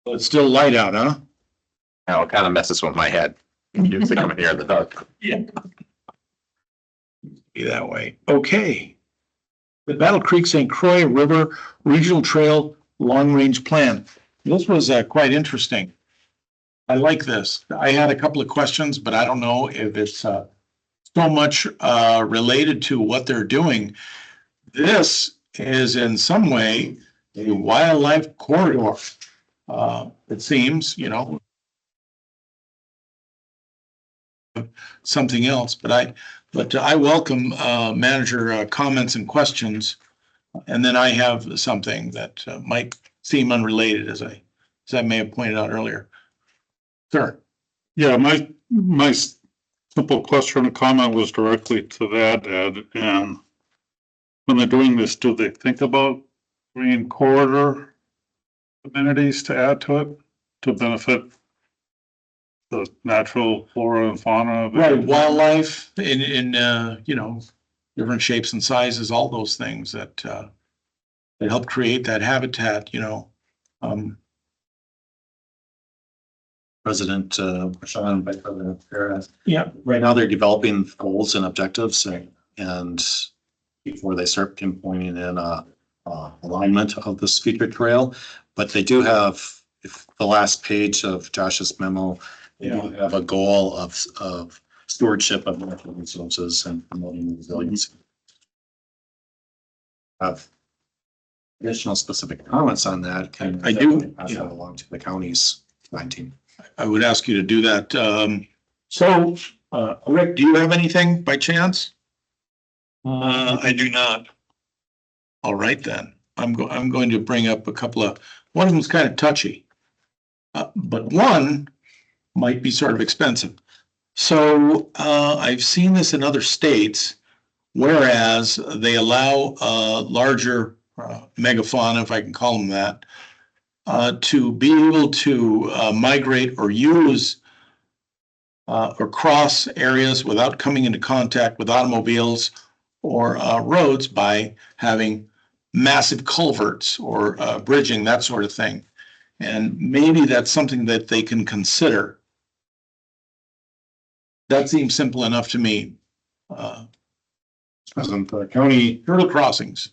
It's still light out, huh? Now it kind of messes with my head. Usually coming here in the dark. Yeah. Be that way. Okay. The Battle Creek St. Croix River Regional Trail Long Range Plan. This was quite interesting. I like this. I had a couple of questions, but I don't know if it's so much related to what they're doing. This is in some way a wildlife corridor. It seems, you know, something else, but I welcome manager comments and questions. And then I have something that might seem unrelated, as I may have pointed out earlier. Sir. Yeah, my simple question or comment was directly to that, Ed. And when they're doing this, do they think about green corridor amenities to add to it to benefit the natural flora and fauna? Right, wildlife in you know, different shapes and sizes, all those things that help create that habitat, you know. President, Sean, Vice President Farah. Yeah. Right now, they're developing goals and objectives, and before they start pinpointing in alignment of this feature trail, but they do have, if the last page of Josh's memo, they do have a goal of stewardship of natural resources and promoting resiliency. Additional specific comments on that can I do. pass that along to the county's 19. I would ask you to do that. So, Rick, do you have anything by chance? I do not. All right, then. I'm going to bring up a couple of, one of them's kind of touchy. But one might be sort of expensive. So, I've seen this in other states, whereas they allow larger megafauna, if I can call them that, to be able to migrate or use or cross areas without coming into contact with automobiles or roads by having massive culverts or bridging, that sort of thing. And maybe that's something that they can consider. That seems simple enough to me. President, the county, Turtle crossings.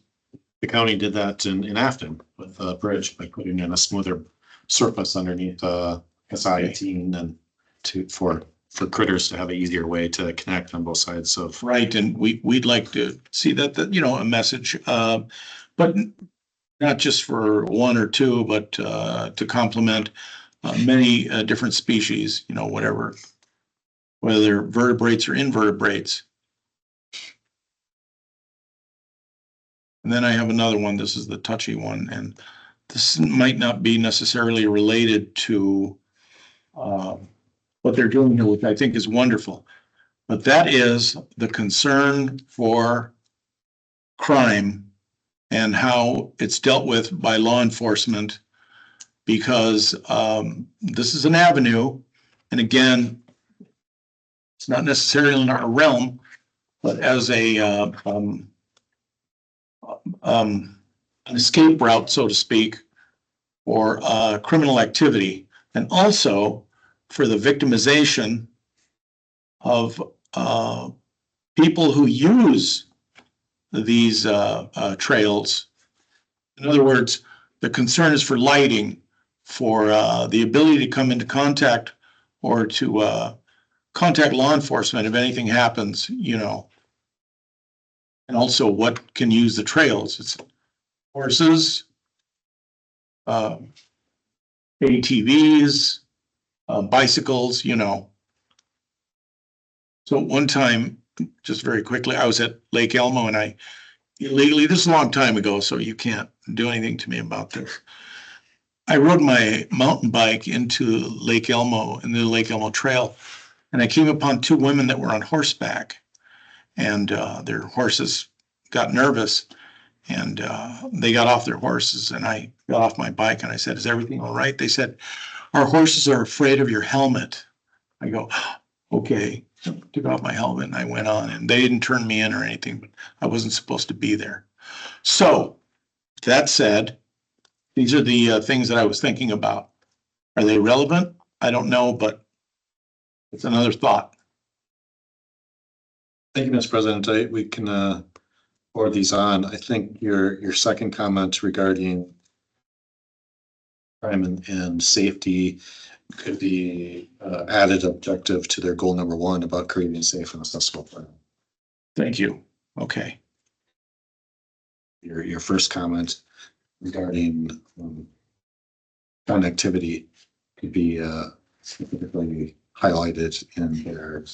the county did that in Afton with a bridge by putting in a smoother surface underneath SI-18 and for critters to have an easier way to connect on both sides of. Right, and we'd like to see that, a message, but not just for one or two, but to complement many different species, whatever, whether they're vertebrates or invertebrates. And then I have another one. This is the touchy one, and this might not be necessarily related to what they're doing here, which I think is wonderful. But that is the concern for crime and how it's dealt with by law enforcement, because this is an avenue, and again, it's not necessarily in our realm, but as an escape route, so to speak, or criminal activity, and also for the victimization of people who use these trails. In other words, the concern is for lighting, for the ability to come into contact or to contact law enforcement if anything happens, and also what can use the trails. It's horses, ATVs, bicycles, So one time, just very quickly, I was at Lake Elmo and I illegally, this is a long time ago, so you can't do anything to me about this. I rode my mountain bike into Lake Elmo, in the Lake Elmo Trail, and I came upon two women that were on horseback, and their horses got nervous, and they got off their horses, and I got off my bike, and I said, "Is everything all right?" They said, "Our horses are afraid of your helmet." I go, "Okay." Took off my helmet and I went on, and they didn't turn me in or anything, but I wasn't supposed to be there. So that said, these are the things that I was thinking about. Are they relevant? I don't know, but it's another thought. Thank you, Mr. President. We can forward these on. I think your second comment regarding crime and safety could be added objective to their goal number 1 about creating a safe and accessible plan. Thank you. Okay. Your first comment regarding connectivity could be specifically highlighted in their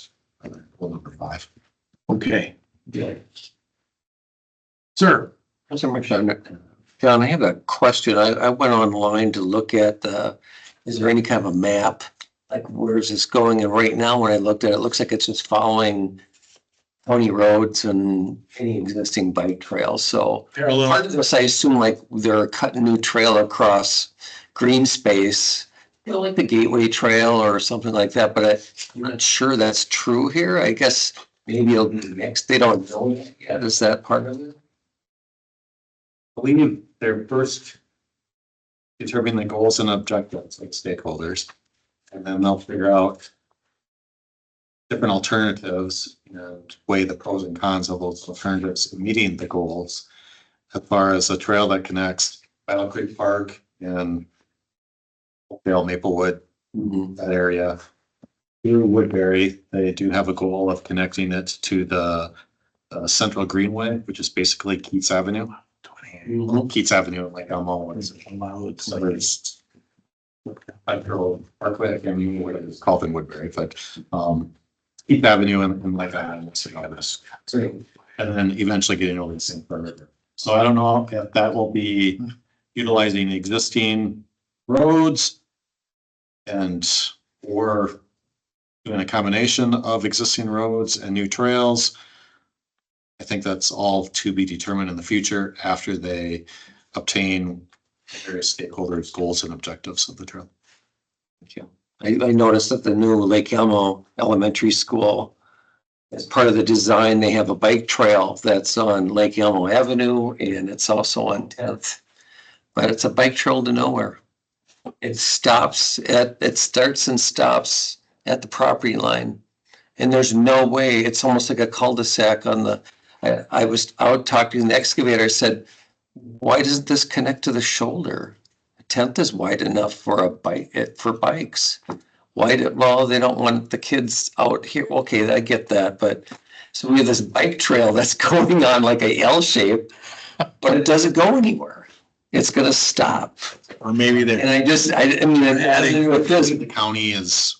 goal number 5. Okay. Sir. John, I have a question. I went online to look at is there any kind of a map? Like, where's this going? And right now, when I looked at it, it looks like it's just following county roads and any existing bike trails. So part of this, I assume, like they're cutting a new trail across green space, like the Gateway Trail or something like that. But I'm not sure that's true here. I guess maybe it'll be next. They don't know yet. Is that part of it? I believe they're first determining the goals and objectives like stakeholders, and then they'll figure out different alternatives and weigh the pros and cons of those alternatives in meeting the goals. As far as a trail that connects Battle Creek Park and Oakdale, Maplewood, that area through Woodbury, they do have a goal of connecting it to the Central Greenway, which is basically Keats Avenue. Keats Avenue, like Elmo, so there's Parkway, I can't remember what it is called in Woodbury, but Keats Avenue and like that, and then eventually getting over the St. Clair River. So I don't know if that will be utilizing existing roads or doing a combination of existing roads and new trails. I think that's all to be determined in the future after they obtain various stakeholders' goals and objectives of the trail. Thank you. I noticed that the new Lake Elmo Elementary School as part of the design, they have a bike trail that's on Lake Elmo Avenue and it's also on 10th. But it's a bike trail to nowhere. It starts and stops at the property line. And there's no way, it's almost like a cul-de-sac on the, I was out talking to the excavator, I said, why doesn't this connect to the shoulder? 10th is wide enough for a bike, for bikes. Well, they don't want the kids out here. Okay, I get that, but so we have this bike trail that's going on like a L shape, but it doesn't go anywhere. It's gonna stop. Or maybe And they're, I mean, with this, The county is,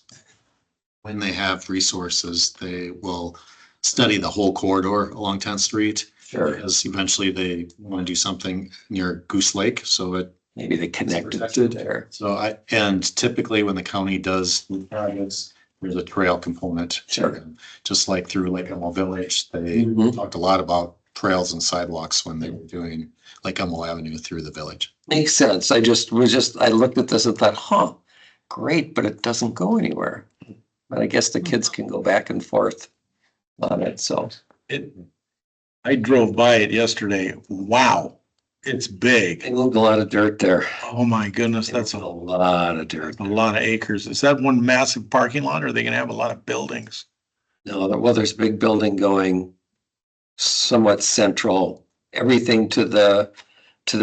when they have resources, they will study the whole corridor along 10th Street. sure, Because eventually they want to do something near Goose Lake, so maybe they connected to there. and typically when the county does projects, there's a trail component. Sure. Just like through Lake Elmo Village, they Mhm. talked a lot about trails and sidewalks when they were doing Lake Elmo Avenue through the village. Makes sense. I looked at this and thought, great, but it doesn't go anywhere. But I guess the kids can go back and forth on it, so. I drove by it yesterday. Wow, it's big. They moved a lot of dirt there. Oh my goodness, that's A lot of dirt. a lot of acres. Is that one massive parking lot or are they gonna have a lot of buildings? No, there's a big building going somewhat central. Everything to the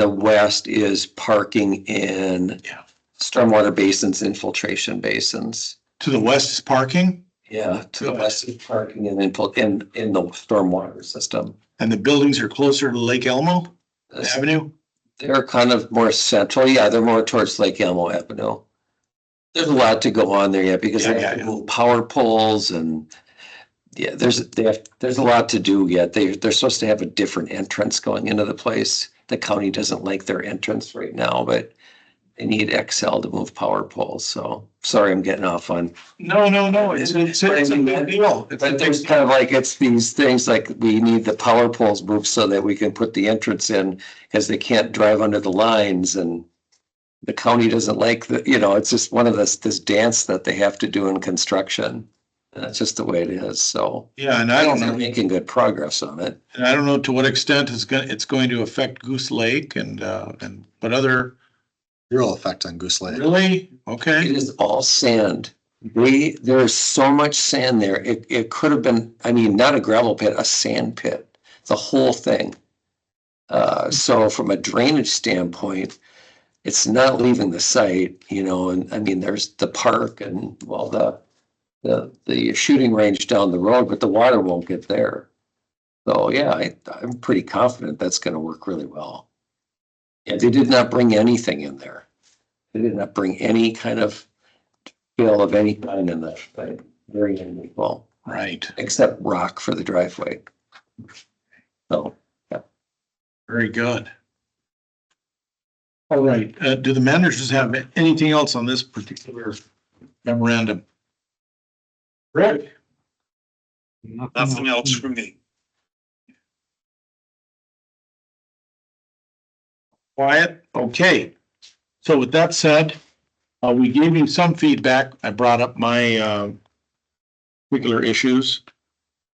west is parking in Yeah. stormwater basins, infiltration basins. To the west is parking Yeah, to the west is parking in the stormwater system. and the buildings are closer to Lake Elmo Avenue? They're kind of more central. Yeah, they're more towards Lake Elmo Avenue. There's a lot to go on there yet because they have to move power poles and yeah, there's a lot to do yet. They're supposed to have a different entrance going into the place. The county doesn't like their entrance right now, but they need XL to move power poles. So sorry, I'm getting off on. No, it's a big deal. But there's kind of like, it's these things like we need the power poles moved so that we can put the entrance in because they can't drive under the lines and the county doesn't like it's just one of this dance that they have to do in construction. And that's just the way it is. So Yeah, and I don't they're know, making good progress on it. and I don't know to what extent it's going to affect Goose Lake but other, Zero effect on Goose Lake. really? It Okay. is all sand. There's so much sand there. It could have been, I mean, not a gravel pit, a sand pit, the whole thing. So from a drainage standpoint, it's not leaving the site, and I mean, there's the park and the shooting range down the road, but the water won't get there. So yeah, I'm pretty confident that's gonna work really well. Yeah, they did not bring anything in there. They did not bring any kind of fill of any kind in there, right? Very unusual, Right. except rock for the driveway. So, Very good. All right, do the managers have anything else on this particular memorandum? Rick? Nothing else from me. Quiet? Okay. So with that said, we gave you some feedback. I brought up my particular issues.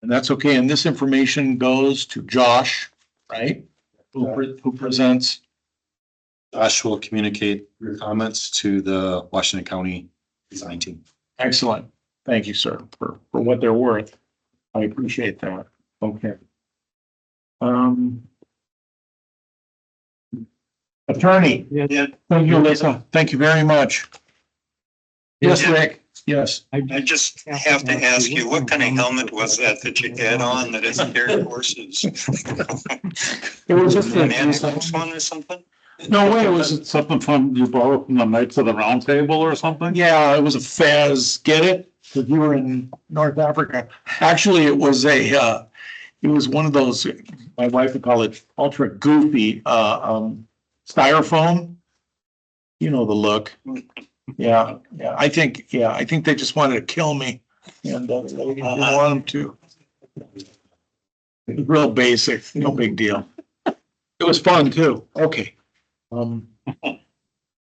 And that's okay. And this information goes to Josh, right? Who presents. Josh will communicate your comments to the Washington County Design Team. Excellent. Thank you, sir, for what they're worth. I appreciate that. Okay. Attorney. Yeah. Thank you, Lisa. Thank you very much. Yes, Rick. Yes. I just have to ask you, what kind of helmet was that you had on that isn't Air Forces? It was just An Air Force one or something? No way, was it something from, you borrowed from the Knights of the Round Table or something? Yeah, it was a Fez, get it? Because you were in North Africa. Actually, it was it was one of those, my wife would call it ultra goofy, styrofoam. You know the look. Yeah, I think they just wanted to kill me and they didn't want them to. It was real basic, no big deal. It was fun too. Okay.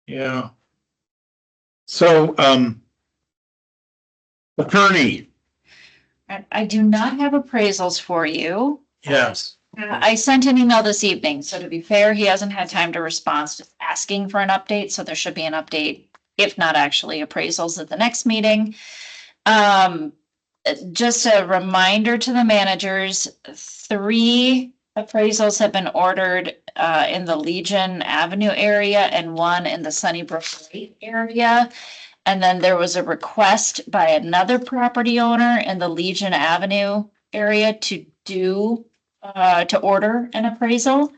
Yeah. So, attorney, I do not have appraisals for you. Yes. I sent an email this evening, so to be fair, he hasn't had time to respond, just asking for an update, so there should be an update, if not actually appraisals at the next meeting. Just a reminder to the managers, 3 appraisals have been ordered in the Legion Avenue area and 1 in the Sunnybrook Lake area. And then there was a request by another property owner in the Legion Avenue area to order an appraisal.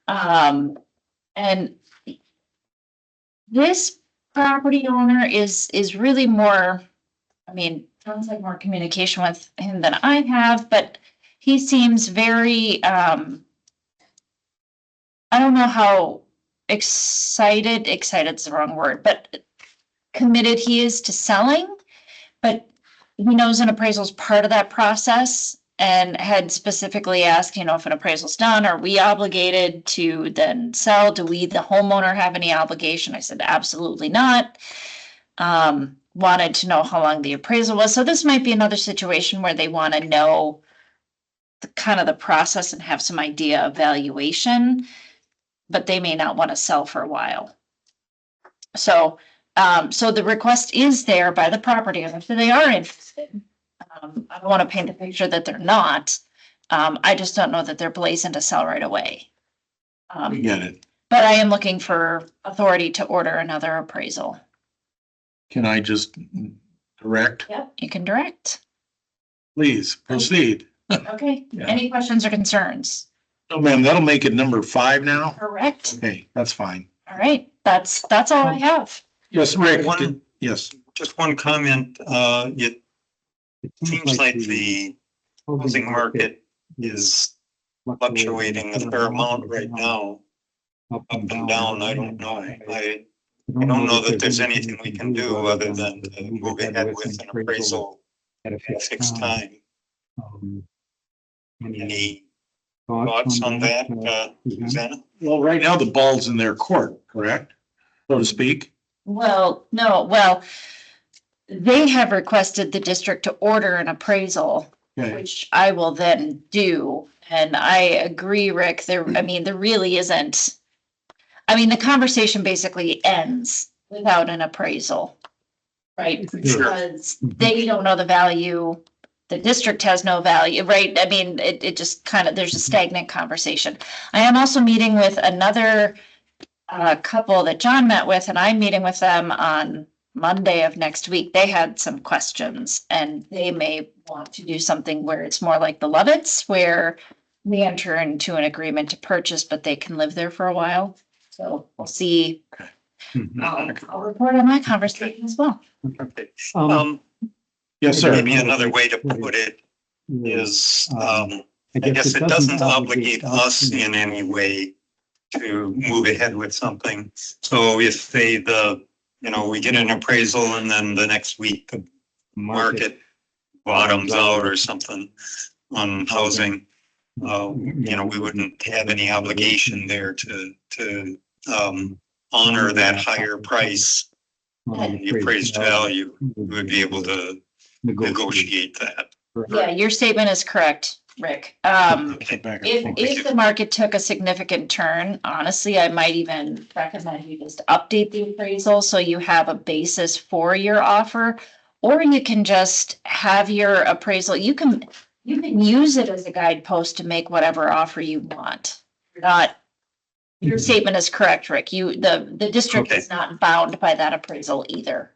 And this property owner is really more, I mean, sounds like more communication with him than I have, but he seems very, I don't know how excited's the wrong word, but committed he is to selling, but he knows an appraisal is part of that process and had specifically asked, if an appraisal's done, are we obligated to then sell? Do we, the homeowner, have any obligation? I said, absolutely not. Wanted to know how long the appraisal was. So this might be another situation where they want to know the process and have some idea of valuation, but they may not want to sell for a while. So the request is there by the property owner, so they are interested. I don't want to paint the picture that they're not. I just don't know that they're blazing to sell right away. We get it. But I am looking for authority to order another appraisal. Can I just direct? Yep, you can direct. Please proceed. Okay, Yeah. any questions or concerns? Oh, ma'am, that'll make it number 5 now? Correct. Okay, that's fine. All right, that's all I have. Yes, Rick. One- Yes. Just one comment, it seems like the housing market is fluctuating a fair amount right now, up and down. I don't know. I don't know that there's anything we can do other than to move ahead with an appraisal at a at a fixed time. Any Any thoughts on that, Susanna? Well, right now the ball's in their court, correct? So to speak. Well, they have requested the district to order an appraisal, Okay. which I will then do. And I agree, Rick, there really isn't. I mean, the conversation basically ends without an appraisal, right? Because they don't know the value, the district has no value, right? I mean, it just there's a stagnant conversation. I am also meeting with another couple that John met with, and I'm meeting with them on Monday of next week. They had some questions, and they may want to do something where it's more like the Lovitz, where we enter into an agreement to purchase, but they can live there for a while. So we'll see. I'll report on my conversation as well. Okay. Yes, sir. Maybe another way to put it is, I guess it doesn't obligate us in any way to move ahead with something. So if we get an appraisal and then the next week the market bottoms out or something on housing, we wouldn't have any obligation there to honor that higher price on the appraised value. We would be able to negotiate that. Yeah, your statement is correct, Rick. If the market took a significant turn, honestly, I might even recommend you just update the appraisal so you have a basis for your offer. Or you can just have your appraisal, you can use it as a guidepost to make whatever offer you want. Your statement is correct, Rick. The district is not bound by that appraisal either.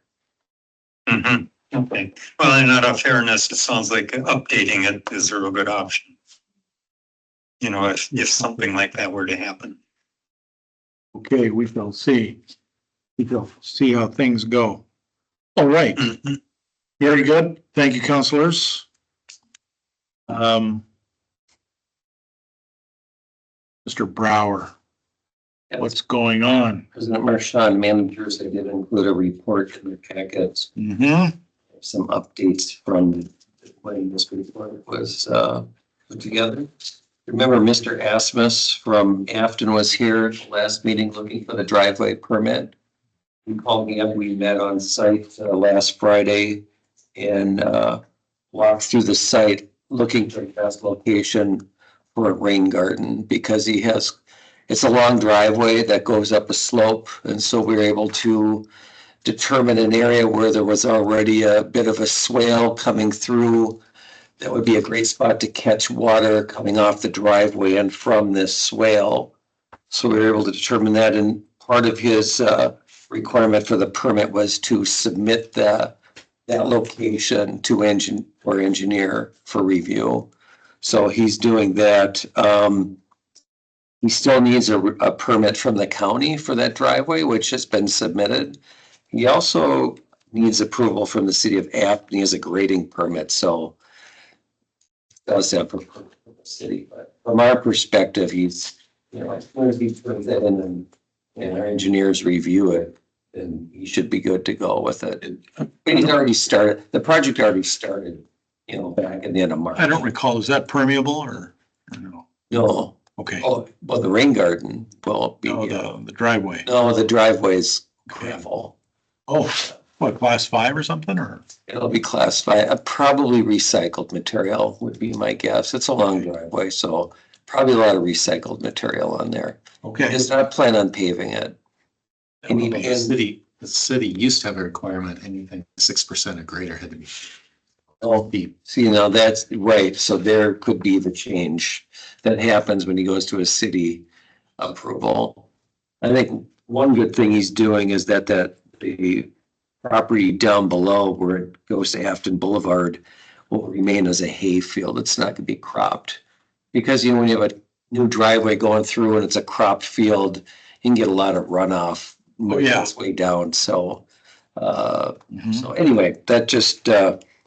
Mm-hmm. Okay. Well, and out of fairness, it sounds like updating it is a real good option. If something like that were to happen. Okay, we shall see. We shall see how things go. All right. Mhm. Very good. Thank you, counselors. Mr. Brower, what's going on? President Marchand, managers, I did include a report in the packets. Mm-hmm. Some updates from when this report was put together. Remember, Mr. Asmus from Afton was here at the last meeting looking for the driveway permit. He called me up. We met on site last Friday, and walk through the site looking for the best location for a rain garden because it's a long driveway that goes up a slope. And so we were able to determine an area where there was already a bit of a swale coming through. That would be a great spot to catch water coming off the driveway and from this swale. So we were able to determine that, and part of his requirement for the permit was to submit that location to engineer for review. So he's doing that. He still needs a permit from the county for that driveway, which has been submitted. He also needs approval from the city of Apt, and he has a grading permit, so does have for the city. But from our perspective, he's, as soon as he turns it in and our engineers review it, then he should be good to go with it. And he's already started, the project already started, back in the end of March. I don't recall, is that permeable or no? No. Okay. Oh, well, the rain garden will be. No, the driveway. No, the driveway's gravel. Oh, what, class 5 or something, or? It'll be classified, probably recycled material would be my guess. It's a long driveway, so probably a lot of recycled material on there. Okay. It's not plan on paving it. The city used to have a requirement, anything 6% or greater had to be. Oh, see, now that's right. So there could be the change that happens when he goes to a city approval. I think one good thing he's doing is that the property down below where it goes to Afton Boulevard will remain as a hay field. It's not gonna be cropped. Because, when you have a new driveway going through and it's a cropped field, you can get a lot of runoff. Way down. So, so anyway, that just,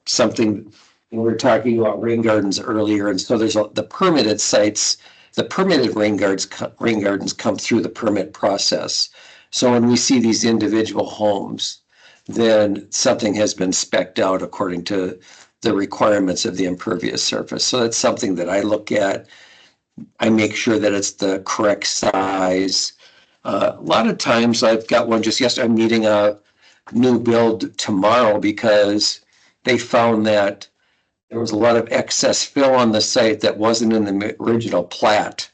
something, we were talking about rain gardens earlier. And so there's the permitted sites, the permitted rain gardens come through the permit process. So when we see these individual homes, then something has been spec'd out according to the requirements of the impervious surface. So that's something that I look at. I make sure that it's the correct size. A lot of times I've got one just yesterday, I'm meeting a new build tomorrow because they found that there was a lot of excess fill on the site that wasn't in the original plat.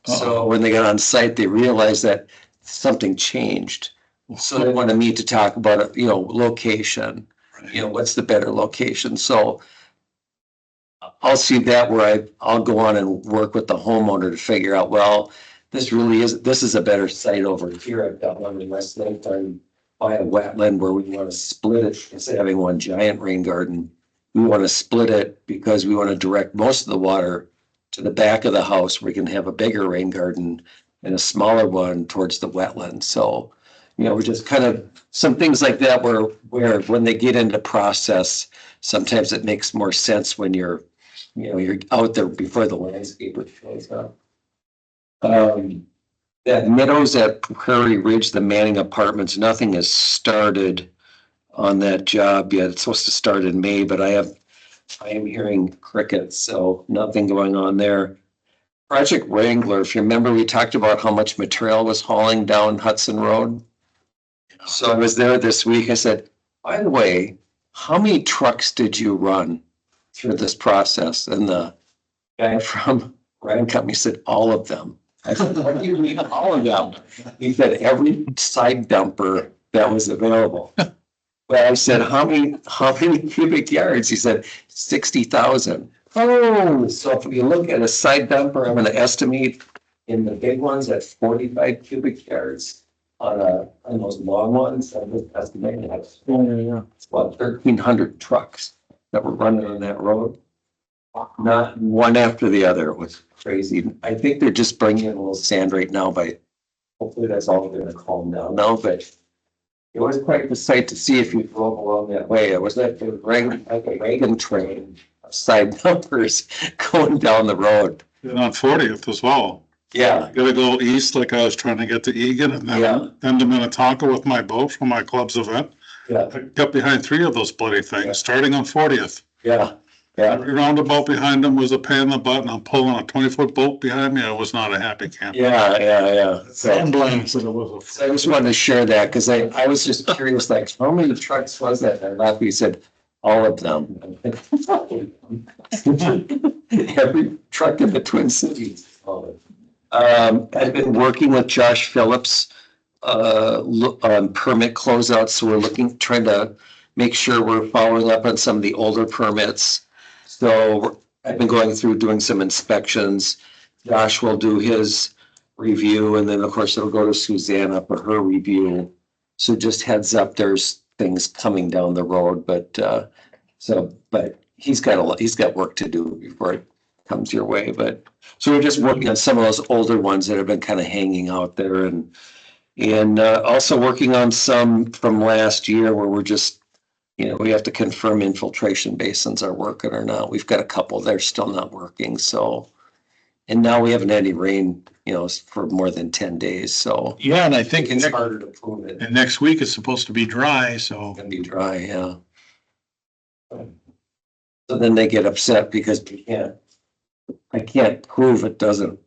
So when they got on site, they realized that something changed. So they wanted me to talk about, location, what's the better location? So I'll see that where I'll go on and work with the homeowner to figure out, well, this is a better site over here. I've got one in West Lakeland by a wetland where we want to split it instead of having one giant rain garden. We want to split it because we want to direct most of the water to the back of the house. We can have a bigger rain garden and a smaller one towards the wetland. So, we're just kind of some things like that where when they get into process, sometimes it makes more sense when you're out there before the landscaper shows up. That Meadows at Prairie Ridge, the Manning Apartments, nothing has started on that job yet. It's supposed to start in May, but I am hearing crickets, so nothing going on there. Project Wrangler, if you remember, we talked about how much material was hauling down Hudson Road. So I was there this week. I said, by the way, how many trucks did you run through this process? And the guy from Ryan Company said, all of them. I said, what do you mean all of them? He said, every side dumper that was available. Well, I said, how many cubic yards? He said, 60,000. Oh, so if you look at a side dumper, I'm going to estimate in the big ones at 45 cubic yards. On those long ones, I was estimating it's about 1,300 trucks that were running on that road. Not one after the other. It was crazy. I think they're just bringing in a little sand right now, but hopefully that's all going to calm down now. But it was quite the sight to see if you drove along that way. It was like a wagon train of side dumpers going down the road. And on 40th as well. Yeah. Gotta go east like I was trying to get to Egan and then to Minnetonka with my boat from my club's event. Yeah. I got behind 3 of those bloody things, starting on 40th. Yeah. Every roundabout behind them was a pain in the butt, and I'm pulling a 20-foot boat behind me. I was not a happy camper. Yeah. So I'm blamed that it was so I just wanted to share that because I was just curious, like, how many trucks was that? And Lappy said, all of them. Every truck in the Twin Cities. I've been working with Josh Phillips on permit closeouts, so we're trying to make sure we're following up on some of the older permits. So I've been going through doing some inspections. Josh will do his review, and then of course it'll go to Susanna for her review. So just heads up, there's things coming down the road, but he's got work to do before it comes your way. But so we're just working on some of those older ones that have been kind of hanging out there, and also working on some from last year where we're just, we have to confirm infiltration basins are working or not. We've got a couple that are still not working. So, and now we haven't had any rain, for more than 10 days. So Yeah, and I think it's harder to prove it. and next week is supposed to be dry, so. It's gonna be dry, yeah. So then they get upset because I can't prove it doesn't,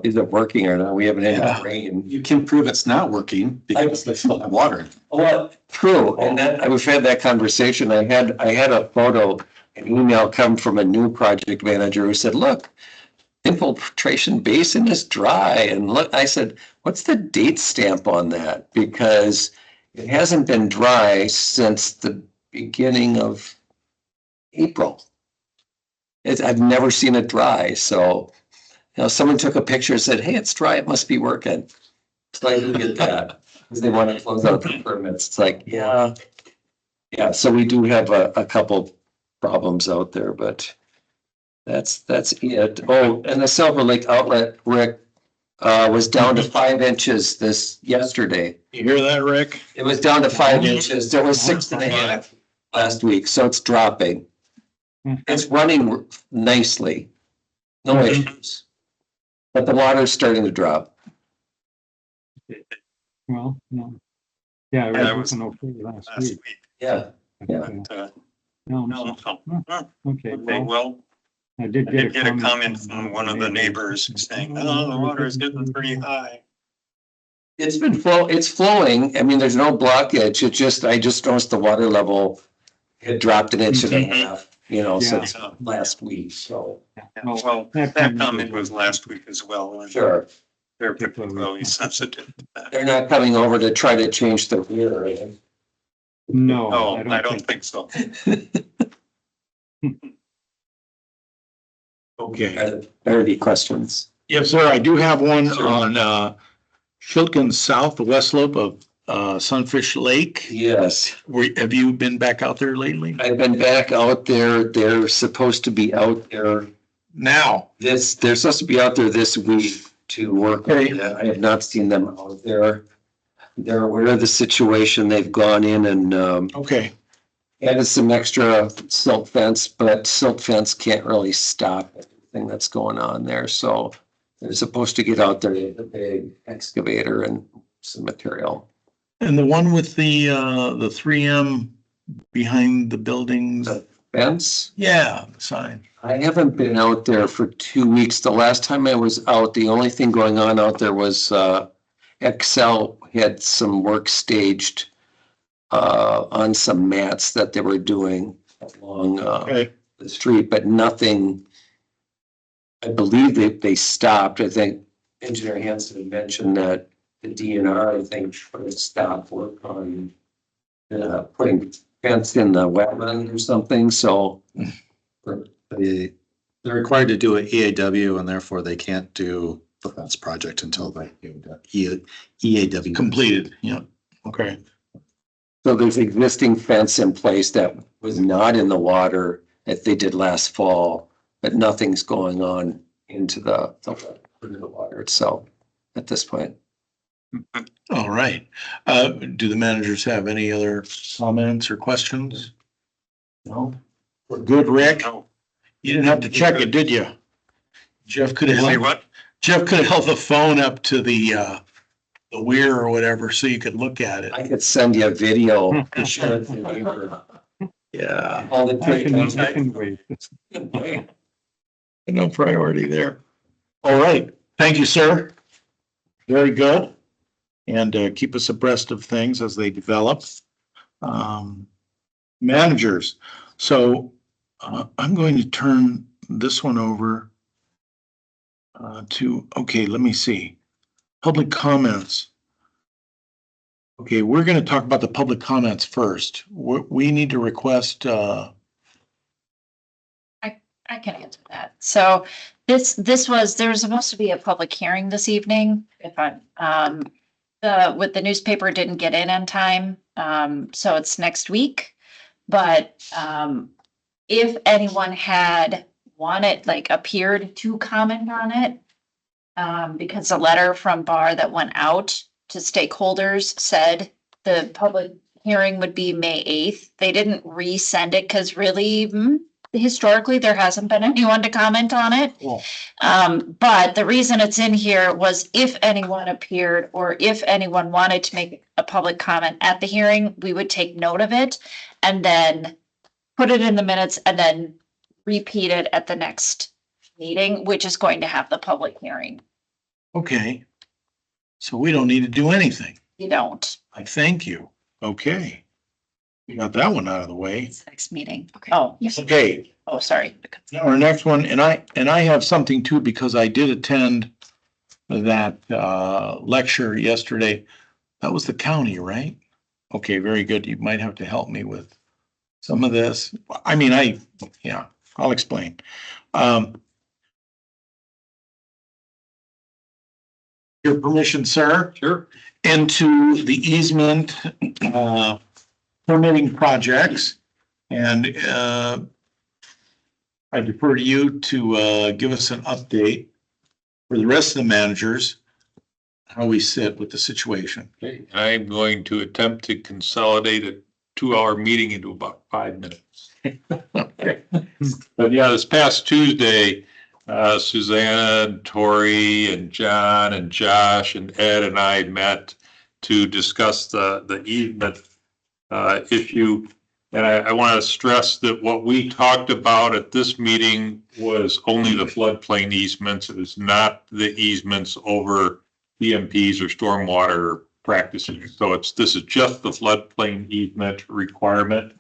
is it working or not? We haven't had Yeah. rain. You can prove it's not working because they still have water. Well, true, and we've had that conversation. I had a photo, an email come from a new project manager who said, look, infiltration basin is dry. And look, I said, what's the date stamp on that? Because it hasn't been dry since the beginning of April. I've never seen it dry. So, someone took a picture and said, hey, it's dry. It must be working. So I didn't get that because they want to close out the permits. It's like, yeah. So we do have a couple problems out there, but that's it. Oh, and the Silver Lake outlet, Rick, was down to 5 inches yesterday. You hear that, Rick? It was down to 5 inches. There was 6.5 last week, so it's dropping. It's running nicely, no issues, but the water's starting to drop. Well, no. Yeah, it was working okay last week. Yeah. Yeah. No, okay, Okay, well, well, I did I get did get a comment from one of the neighbors saying, oh, the water is getting pretty high. It's flowing. I mean, there's no blockage. I just noticed the water level had dropped an inch and a half, since last week, so. Well, that comment was last week as well. And Sure. they're particularly sensitive to that. They're not coming over to try to change the rear, right? No, No, I don't think so. Okay. Are there any questions? Yes, sir. I do have one on, Shilkin South, the west slope of, Sunfish Lake. Yes, Have you been back out there lately? I've been back out there. They're supposed to be out there Now. they're supposed to be out there this week to work. Okay. I have not seen them out there. They're aware of the situation. They've gone in and, Okay. added some extra silt fence, but silt fence can't really stop everything that's going on there. So they're supposed to get out there with a big excavator and some material. And the one with the 3M behind the buildings? Fence? Yeah, the sign. I haven't been out there for 2 weeks. The last time I was out, the only thing going on out there was Excel had some work staged on some mats that they were doing along Okay. the street, but nothing. I believe they stopped. I think Engineer Hanson had mentioned that the DNR, I think, put a stop work on putting fence in the wetland or something, so. They're required to do an EAW and therefore they can't do the fence project until the EAW. Completed, yeah. Okay. So there's existing fence in place that was not in the water that they did last fall, but nothing's going on into the water itself at this point. All right. Do the managers have any other comments or questions? No? We're good, Rick? No. You didn't have to check it, did you? Jeff could have Say held, what? Jeff could have held the phone up to the weir or whatever so you could look at it. I could send you a video to share with your neighbor. Yeah. All the I can wait. No priority there. All right. Thank you, sir. Very good. And keep us abreast of things as they develop. Managers, So I'm going to turn this one over to, okay, let me see. Public comments. Okay, we're going to talk about the public comments first. We need to request, I can answer that. So there was supposed to be a public hearing this evening. If with the newspaper didn't get in on time. So it's next week. But, if anyone had appeared to comment on it, because the letter from Bar that went out to stakeholders said the public hearing would be May 8th. They didn't resend it because really, historically, there hasn't been anyone to comment on it. Cool. But the reason it's in here was if anyone appeared or if anyone wanted to make a public comment at the hearing, we would take note of it and then put it in the minutes and then repeat it at the next meeting, which is going to have the public hearing. okay. So we don't need to do anything. You don't. I thank you. Okay. We got that one out of the way. It's next meeting. Okay. Oh, Okay. oh, sorry. Now our next one, and I have something too, because I did attend that lecture yesterday. That was the county, right? Okay, very good. You might have to help me with some of this. I mean, yeah, I'll explain. Your permission, sir? Sure. Into the easement permitting projects. And I defer to you to give us an update for the rest of the managers, how we sit with the situation. Okay, I'm going to attempt to consolidate a 2-hour meeting into about 5 minutes. Okay. But yeah, this past Tuesday, Susanna and Tori and John and Josh and Ed and I met to discuss the easement issue. And I want to stress that what we talked about at this meeting was only the floodplain easements. It was not the easements over BMPs or stormwater practices. So this is just the floodplain easement requirement.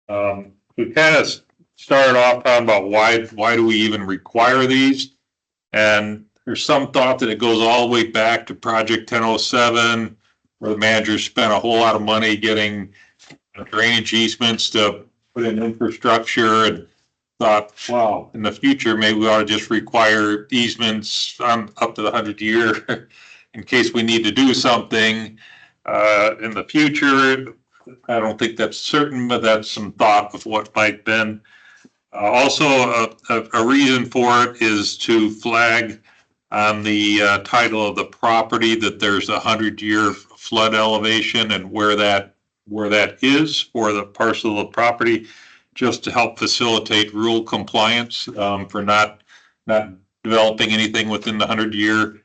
We kind of started off on about why do we even require these? And there's some thought that it goes all the way back to Project 1007, where the managers spent a whole lot of money getting drainage easements to put in infrastructure, and thought, wow, in the future, maybe we ought to just require easements on up to the 100-year in case we need to do something in the future. I don't think that's certain, but that's some thought of what might been. Also, a reason for it is to flag on the title of the property that there's a 100-year flood elevation and where that is for the parcel of property, just to help facilitate rule compliance for not developing anything within the 100-year.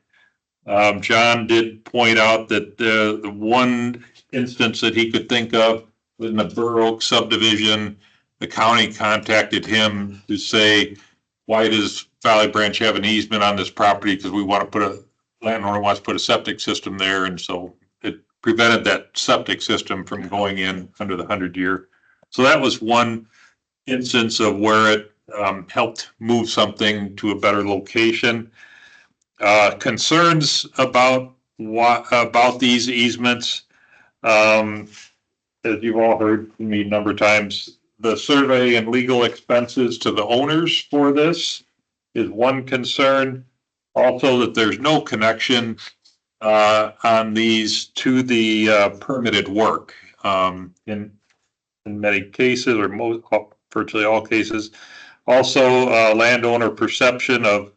John did point out that the one instance that he could think of in the Burr Oak subdivision, the county contacted him to say, why does Valley Branch have an easement on this property? Because we want to landowner wants to put a septic system there. And so it prevented that septic system from going in under the 100-year. So that was one instance of where it helped move something to a better location. Concerns about these easements, as you've all heard from me a number of times, the survey and legal expenses to the owners for this is one concern. Also, that there's no connection on these to the permitted work in many cases, or virtually all cases. Also, landowner perception of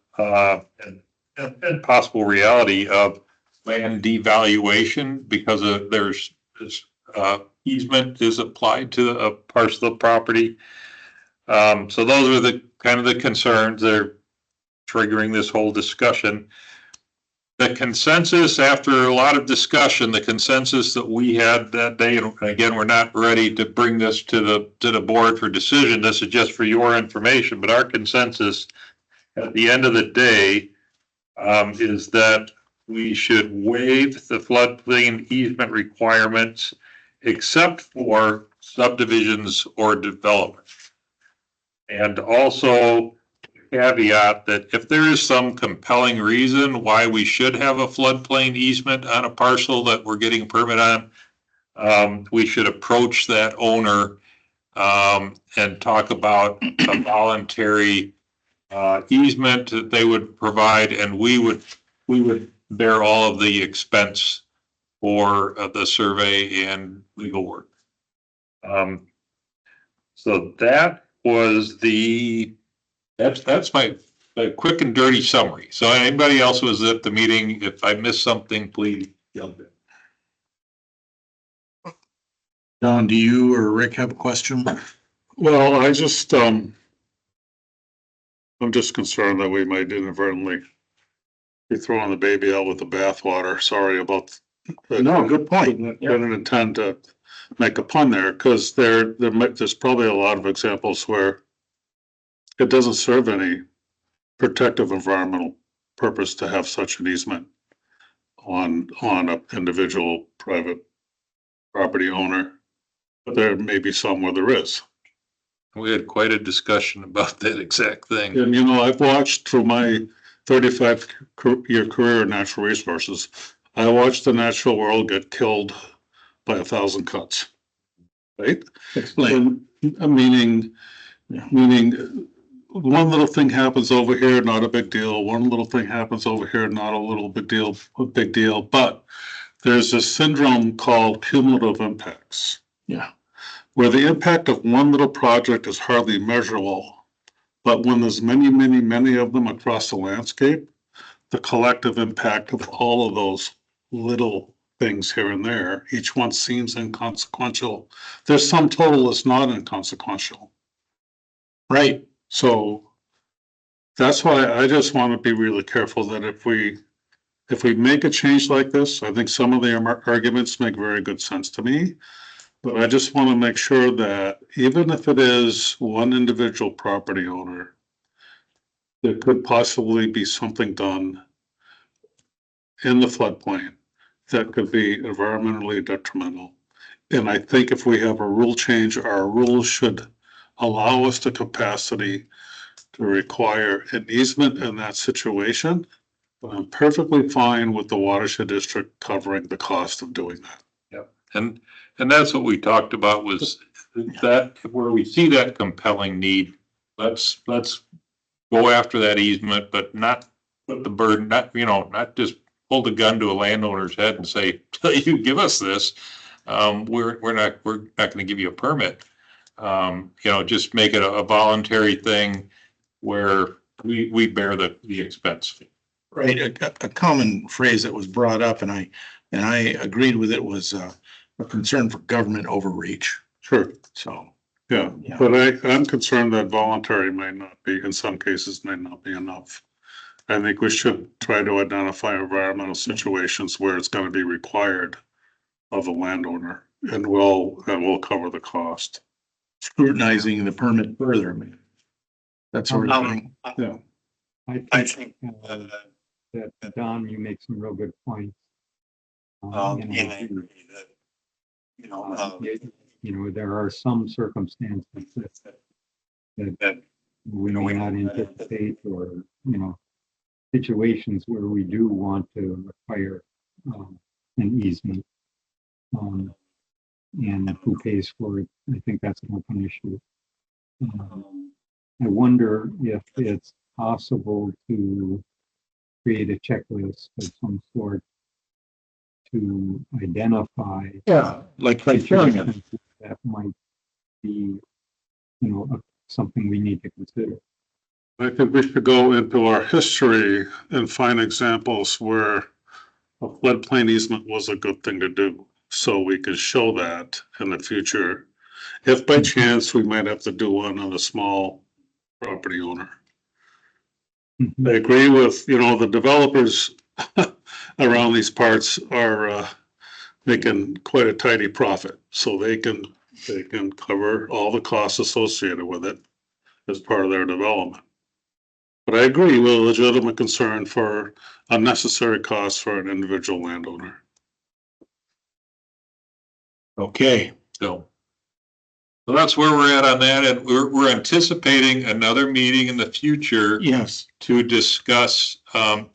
and possible reality of land devaluation because there's this easement is applied to a parcel of property. So those are the kind of the concerns that are triggering this whole discussion. The consensus, after a lot of discussion, the consensus that we had that day, and again, we're not ready to bring this to the board for decision. This is just for your information, but our consensus at the end of the day is that we should waive the floodplain easement requirements except for subdivisions or development. And also caveat that if there is some compelling reason why we should have a floodplain easement on a parcel that we're getting a permit on, we should approach that owner and talk about a voluntary easement that they would provide, and we would bear all of the expense for the survey and legal work. So that was that's my quick and dirty summary. So anybody else who was at the meeting, if I missed something, please jump in. Don, do you or Rick have a question? Well, I'm just concerned that we might inadvertently be throwing the baby out with the bathwater. Sorry about. No, good point. Didn't intend to make a pun there, because there's probably a lot of examples where it doesn't serve any protective environmental purpose to have such an easement on an individual private property owner. But there may be some where there is. We had quite a discussion about that exact thing. And you know, I've watched through my 35-year career in natural resources, I watched the natural world get killed by 1,000 cuts. Right? Explain. Meaning one little thing happens over here, not a big deal. One little thing happens over here, not a big deal. But there's this syndrome called cumulative impacts. Yeah. Where the impact of one little project is hardly measurable, but when there's many of them across the landscape, the collective impact of all of those little things here and there, each one seems inconsequential. There's some total that's not inconsequential. Right. So that's why I just want to be really careful that if we make a change like this, I think some of the arguments make very good sense to me. But I just want to make sure that even if it is one individual property owner, there could possibly be something done in the floodplain that could be environmentally detrimental. And I think if we have a rule change, our rules should allow us the capacity to require an easement in that situation. But I'm perfectly fine with the watershed district covering the cost of doing that. And that's what we talked about, was that where we see that compelling need, let's go after that easement, but not put the burden, not just hold a gun to a landowner's head and say, till you give us this, we're not gonna give you a permit. Just make it a voluntary thing where we bear the expense. Right. A common phrase that was brought up, and I agreed with it, was a concern for government overreach. Sure. So. Yeah, but I'm concerned that voluntary might not be, in some cases, may not be enough. I think we should try to identify environmental situations where it's going to be required of the landowner, and we'll cover the cost. Scrutinizing the permit further. That sort of thing. Yeah. I think that Don, you make some real good points. There are some circumstances that we may not anticipate, or, situations where we do want to require an easement. And who pays for it? I think that's an open issue. I wonder if it's possible to create a checklist of some sort to identify. Yeah, like criteria. That might be, something we need to consider. I think we should go into our history and find examples where a floodplain easement was a good thing to do, so we could show that in the future. If by chance we might have to do one on a small property owner. I agree with, the developers around these parts are making quite a tidy profit, so they can cover all the costs associated with it as part of their development. But I agree with a legitimate concern for unnecessary costs for an individual landowner. Okay. So So that's where we're at on that, and we're anticipating another meeting in the future Yes. to discuss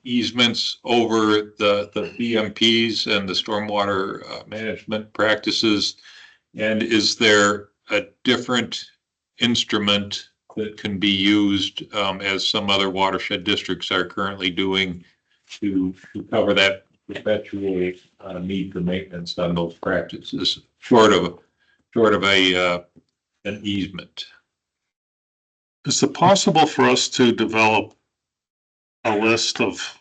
easements over the BMPs and the stormwater management practices. And is there a different instrument that can be used as some other watershed districts are currently doing to cover that perpetual need for maintenance on those practices, short of an easement? Is it possible for us to develop a list of,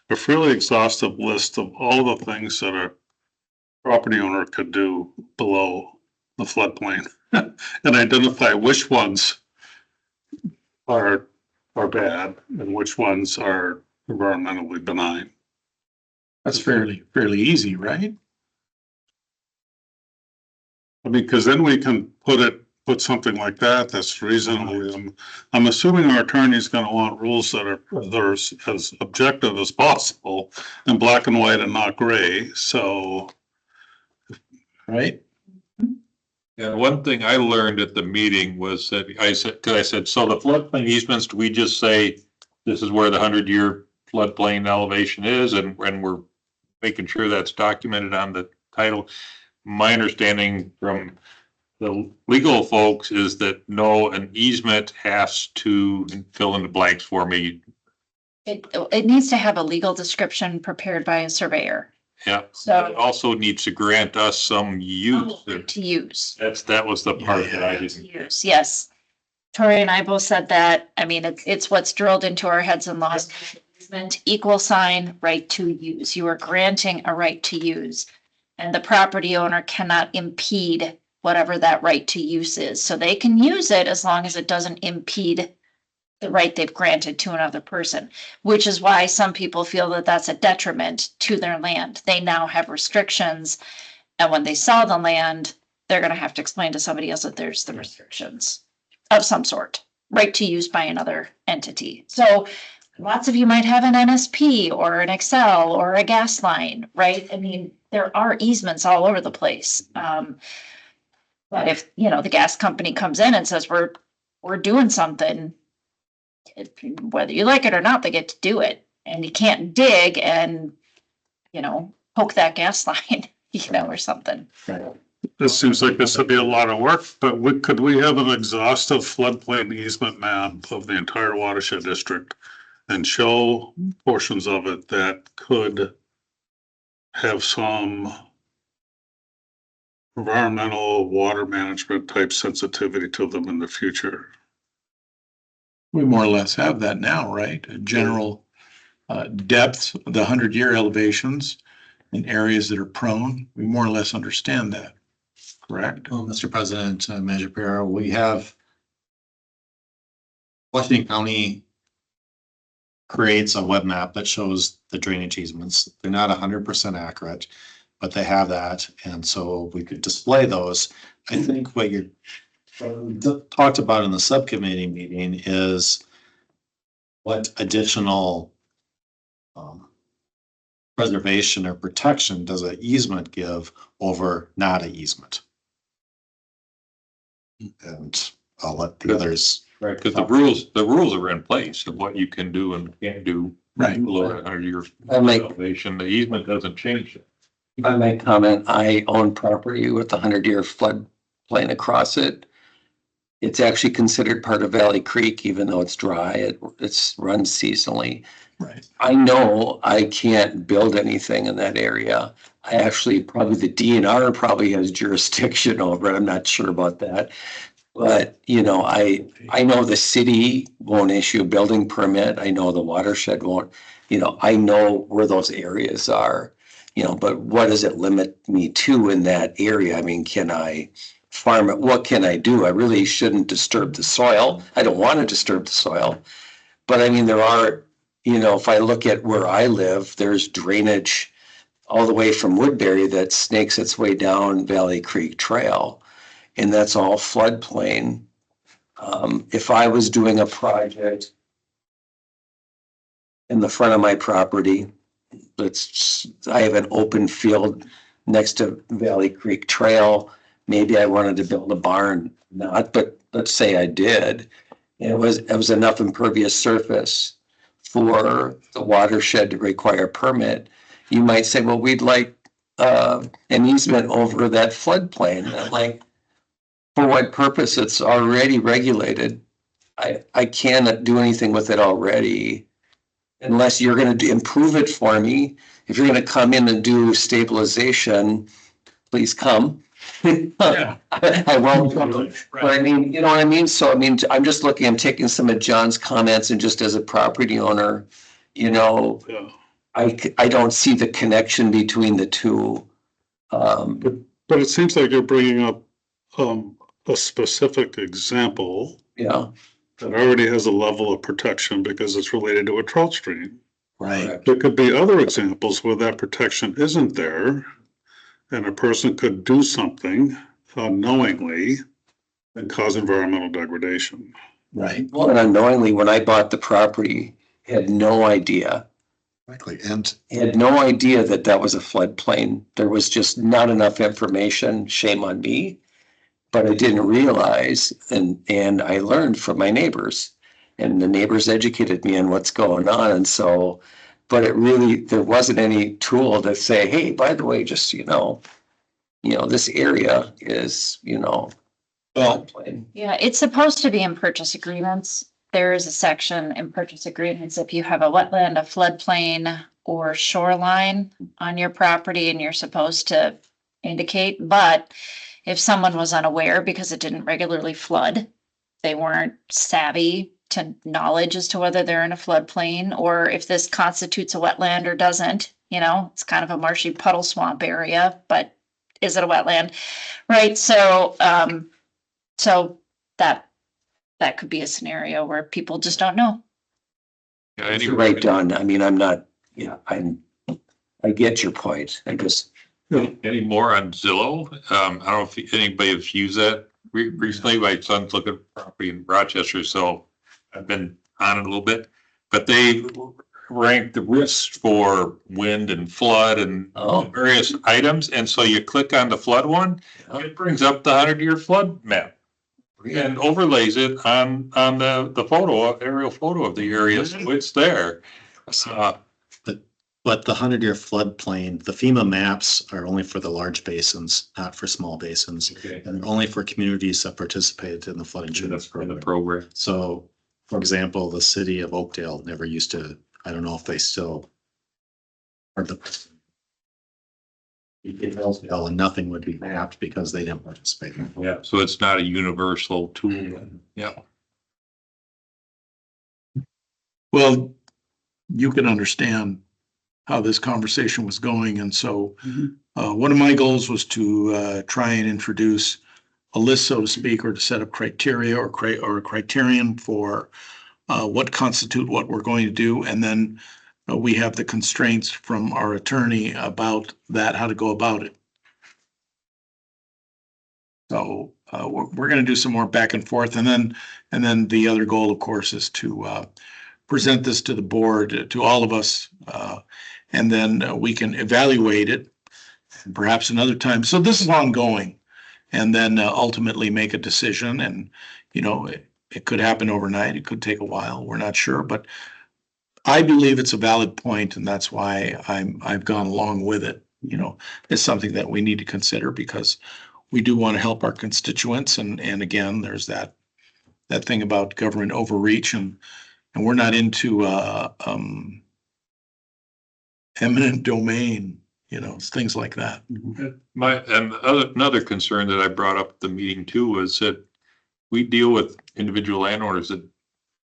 a fairly exhaustive list of all the things that a property owner could do below the floodplain and identify which ones are bad and which ones are environmentally benign? That's fairly easy, right? I mean, because then we can put something like that that's reasonably, I'm assuming our attorney's gonna want rules that are as objective as possible and black and white and not gray, so. Right? And one thing I learned at the meeting was that I said, so the floodplain easements, do we just say this is where the 100-year floodplain elevation is, and we're making sure that's documented on the title? My understanding from the legal folks is that no, an easement has to fill in the blanks for me. It needs to have a legal description prepared by a surveyor. Yeah. So It also needs to grant us some use. to use. That was the part that I didn't. Use, yes. Tori and I both said that. I mean, it's what's drilled into our heads and laws. Easement, equal sign, right to use. You are granting a right to use. And the property owner cannot impede whatever that right to use is. So they can use it as long as it doesn't impede the right they've granted to another person, which is why some people feel that that's a detriment to their land. They now have restrictions. And when they sell the land, they're going to have to explain to somebody else that there's the restrictions of some sort, right to use by another entity. So lots of you might have an NSP or an Excel or a gas line, right? I mean, there are easements all over the place. But if, the gas company comes in and says, we're doing something, whether you like it or not, they get to do it. And you can't dig and, poke that gas line, or something. This seems like this would be a lot of work, but could we have an exhaustive floodplain easement map of the entire watershed district and show portions of it that could have some environmental water management type sensitivity to them in the future? We more or less have that now, right? A general depth, the 100-year elevations in areas that are prone. We more or less understand that, correct? Well, Mr. President, Manager Perro, we have Washington County creates a web map that shows the drainage easements. They're not 100% accurate, but they have that. And so we could display those. I think what you're talked about in the subcommittee meeting is what additional preservation or protection does an easement give over not an easement? And I'll let the others. Right, because the rules are in place of what you can do and can't do. Right. Below 100-year I make, elevation, the easement doesn't change it. if I may comment, I own property with a 100-year floodplain across it. It's actually considered part of Valley Creek, even though it's dry. It's runs seasonally. Right. I know I can't build anything in that area. I actually, probably the DNR probably has jurisdiction over it. I'm not sure about that. But, I know the city won't issue a building permit. I know the watershed won't, I know where those areas are, but what does it limit me to in that area? I mean, can I farm it? What can I do? I really shouldn't disturb the soil. I don't want to disturb the soil. But I mean, there are, if I look at where I live, there's drainage all the way from Woodbury that snakes its way down Valley Creek Trail. And that's all floodplain. If I was doing a project in the front of my property, I have an open field next to Valley Creek Trail. maybe I wanted to build a barn, not, but let's say I did. And it was enough impervious surface for the watershed to require a permit. You might say, well, we'd like an easement over that floodplain. And I'm like, for what purpose? It's already regulated. I cannot do anything with it already unless you're going to improve it for me. If you're going to come in and do stabilization, please come. I won't come. But I mean, you know what I mean? So I mean, I'm just looking, I'm taking some of John's comments and just as a property owner, you know, Yeah. I don't see the connection between the two. But it seems like you're bringing up, a specific example Yeah, that already has a level of protection because it's related to a trout stream. right. There could be other examples where that protection isn't there, and a person could do something unknowingly and cause environmental degradation. Right. Well, and unknowingly, when I bought the property, had no idea. Likely, and Had no idea that that was a floodplain. There was just not enough information. Shame on me. But I didn't realize, and I learned from my neighbors, and the neighbors educated me on what's going on. And so, but it really, there wasn't any tool to say, hey, by the way, just, you know, this area is, floodplain. Yeah, it's supposed to be in purchase agreements. There is a section in purchase agreements if you have a wetland, a floodplain, or shoreline on your property, and you're supposed to indicate. But if someone was unaware because it didn't regularly flood, they weren't savvy to knowledge as to whether they're in a floodplain or if this constitutes a wetland or doesn't, it's kind of a marshy puddle swamp area, but is it a wetland? Right, so that could be a scenario where people just don't know. Yeah, anyway, Right, Don. I mean, I'm not, I get your point. I just, any more on Zillow? I don't know if anybody has used that recently. My son's looking at property in Rochester, so I've been on it a little bit. But they rank the risks for wind and flood and various items. And so you click on the flood one, it brings up the 100-year flood map and overlays it on the photo, aerial photo of the area. So it's there. But the 100-year floodplain, the FEMA maps are only for the large basins, not for small basins. Okay. And they're only for communities that participated in the flood insurance program. So, for example, the city of Oakdale never used to, I don't know if they still are and nothing would be mapped because they didn't participate. Yeah, so it's not a universal tool. Yeah. Well, you can understand how this conversation was going. And so one of my goals was to try and introduce a list, so to speak, or to set up criteria or a criterion for what constitute what we're going to do. And then we have the constraints from our attorney about that, how to go about it. So we're going to do some more back and forth. And then the other goal, of course, is to present this to the board, to all of us, and then we can evaluate it perhaps another time. So this is ongoing, and then ultimately make a decision. And, it could happen overnight. It could take a while. We're not sure, but I believe it's a valid point, and that's why I've gone along with it. It's something that we need to consider because we do want to help our constituents. And again, there's that thing about government overreach, and we're not into eminent domain, things like that. Another concern that I brought up at the meeting too was that we deal with individual landowners that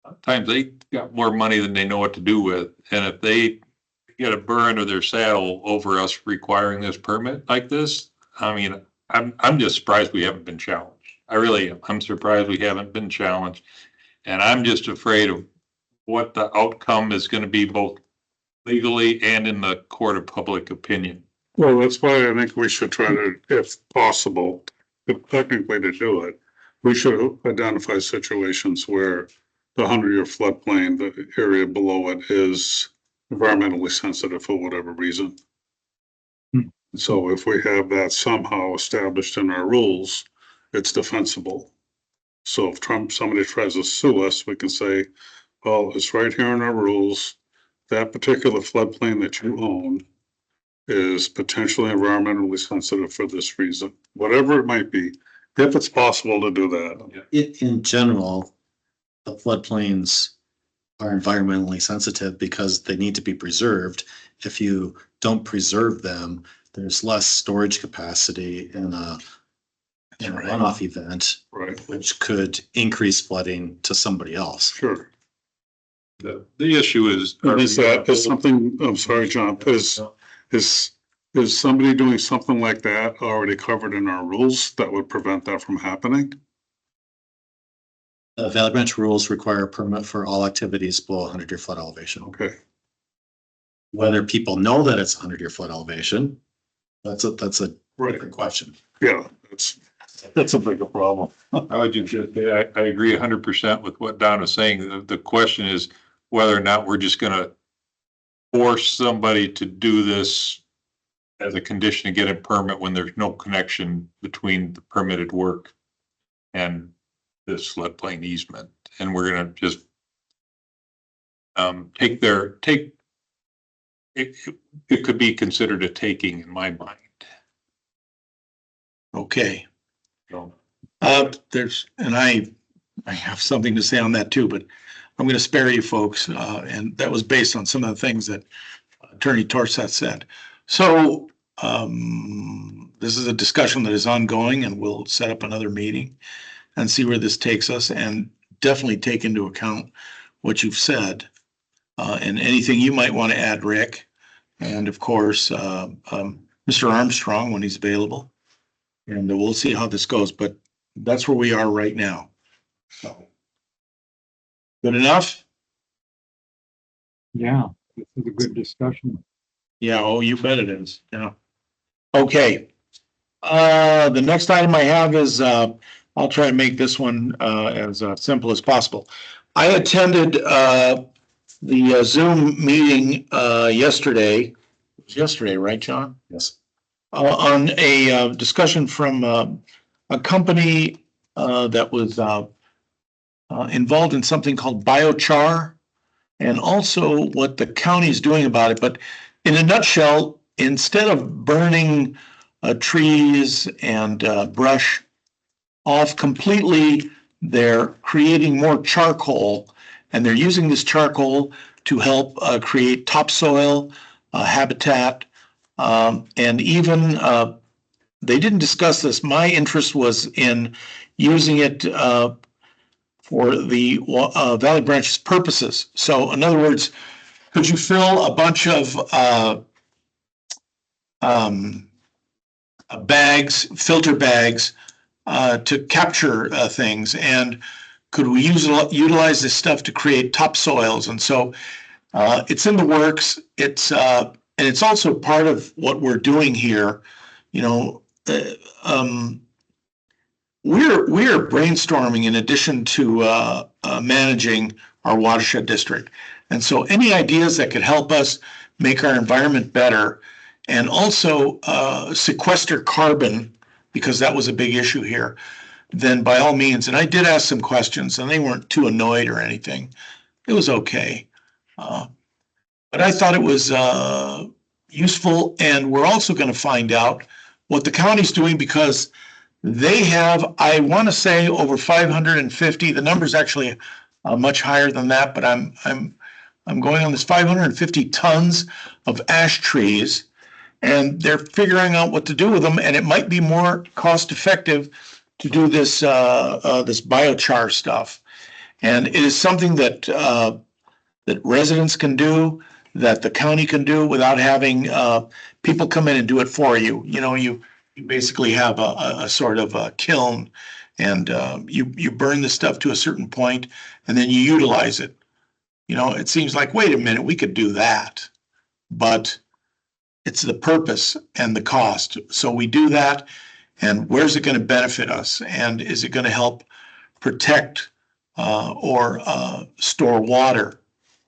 sometimes they got more money than they know what to do with. And if they get a burr under their saddle over us requiring this permit like this, I mean, I'm just surprised we haven't been challenged. I really am. I'm surprised we haven't been challenged. And I'm just afraid of what the outcome is going to be both legally and in the court of public opinion. Well, that's why I think we should try to, if possible, technically to do it, we should identify situations where the 100-year floodplain, the area below it is environmentally sensitive for whatever reason. So if we have that somehow established in our rules, it's defensible. So if somebody tries to sue us, we can say, well, it's right here in our rules. That particular floodplain that you own is potentially environmentally sensitive for this reason, whatever it might be, if it's possible to do that. In general, the floodplains are environmentally sensitive because they need to be preserved. If you don't preserve them, there's less storage capacity in a runoff event, Right, which could increase flooding to somebody else. sure. The issue is. Is something, I'm sorry, John, is somebody doing something like that already covered in our rules that would prevent that from happening? The Valley Branch rules require a permit for all activities below 100-year flood elevation. Okay, Whether people know that it's 100-year flood elevation, that's a right, different question. yeah, that's a bigger problem. I would just say, I agree 100% with what Don is saying. The question is whether or not we're just gonna force somebody to do this as a condition to get a permit when there's no connection between the permitted work and this floodplain easement. And we're gonna just it could be considered a taking in my mind. Okay. So, And I have something to say on that too, but I'm going to spare you folks. And that was based on some of the things that Attorney Torseth said. So, this is a discussion that is ongoing, and we'll set up another meeting and see where this takes us, and definitely take into account what you've said, and anything you might want to add, Rick. And of course, Mr. Armstrong, when he's available. And we'll see how this goes, but that's where we are right now. So. Good enough? Yeah, this is a good discussion. Yeah, oh, you bet it is, yeah. Okay. The next item I have is, I'll try and make this one, as simple as possible. I attended, the Zoom meeting, yesterday. It was yesterday, right, John? Yes. On a discussion from a company that was involved in something called biochar, and also what the county's doing about it. But in a nutshell, instead of burning trees and brush off completely, they're creating more charcoal, and they're using this charcoal to help create topsoil, habitat, and even, they didn't discuss this. My interest was in using it for the Valley Branch's purposes. So in other words, could you fill a bunch of bags, filter bags, to capture things? And could we utilize this stuff to create topsoils? And so it's in the works. And it's also part of what we're doing here. You know, we're brainstorming in addition to managing our watershed district. And so any ideas that could help us make our environment better and also sequester carbon, because that was a big issue here, then by all means. And I did ask some questions, and they weren't too annoyed or anything. It was okay. But I thought it was useful, and we're also going to find out what the county's doing, because they have, I want to say, over 550. The number's actually much higher than that, but I'm going on this 550 tons of ash trees, and they're figuring out what to do with them. And it might be more cost effective to do this this biochar stuff. And it is something that that residents can do, that the county can do without having people come in and do it for you. You know, you basically have a sort of a kiln, and you burn the stuff to a certain point, and then you utilize it. You know, it seems like, wait a minute, we could do that, but it's the purpose and the cost. So we do that, and where's it going to benefit us? And is it going to help protect or store water,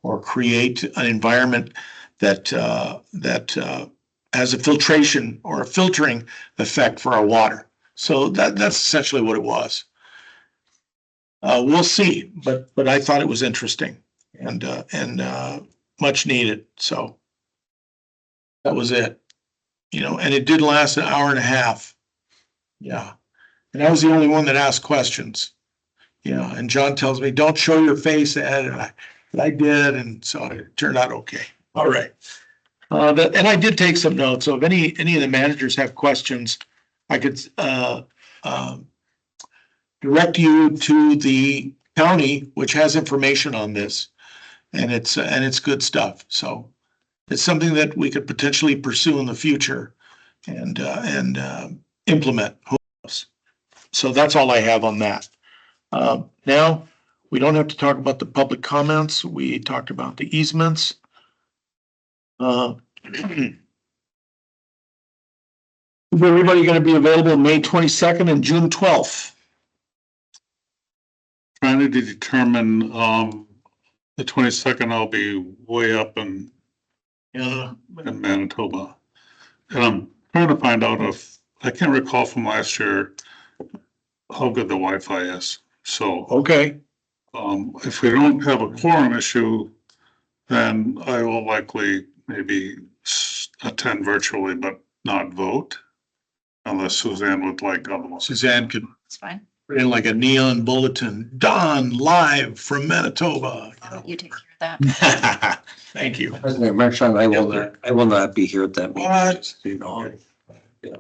or create an environment that has a filtration or a filtering effect for our water. So that's essentially what it was. We'll see, but I thought it was interesting and much needed. So that was it, you know, and it did last an hour and a half. Yeah. And I was the only one that asked questions. Yeah. And John tells me, don't show your face, Ed. And I did. And so it turned out okay. All right. And I did take some notes. So if any of the managers have questions, I could direct you to the county, which has information on this, and it's good stuff. So it's something that we could potentially pursue in the future and implement. Who knows? So that's all I have on that. Now we don't have to talk about the public comments. We talked about the easements. Is everybody going to be available May 22nd and June 12th? Trying to determine, the 22nd, I'll be way up in Manitoba. And I'm trying to find out if, I can't recall from last year how good the Wi-Fi is. So, Okay. if we don't have a quorum issue, then I will likely maybe attend virtually, but not vote. Unless Suzanne would like otherwise. Suzanne could It's fine. put in like a neon bulletin, Don live from Manitoba. I'll let you take care of that. Thank you. President Marchand, I will not be here at that meeting. What? Just so you know. Yeah.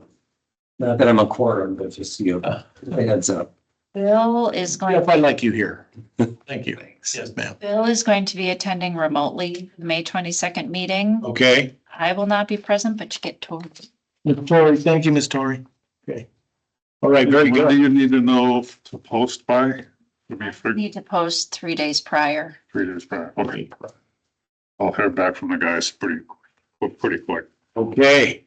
Not that I'm a quorum, but just so you know, heads up. Bill is going. If I like you here. Thank you. Thanks. Yes, ma'am. Bill is going to be attending remotely the May 22nd meeting. Okay. I will not be present, but you get told. Ms. Torrey, thank you, Ms. Torrey. Okay. All right, very When do good. you need to know to post by? To be for Need to post 3 days prior. 3 days back. Okay. I'll hear back from the guys pretty quick. Okay.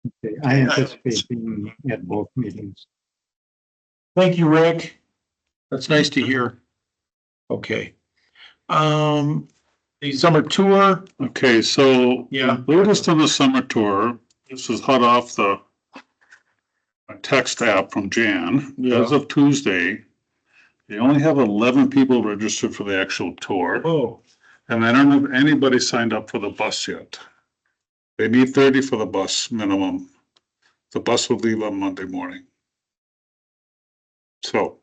Okay, I anticipate being at both meetings. Thank you, Rick. That's nice to hear. Okay. The summer tour. Okay, so. Yeah. Latest on the summer tour, this is hot off the text app from Jan. Yeah. As of Tuesday, they only have 11 people registered for the actual tour. Oh. And they don't have anybody signed up for the bus yet. They need 30 for the bus minimum. The bus will leave on Monday morning. So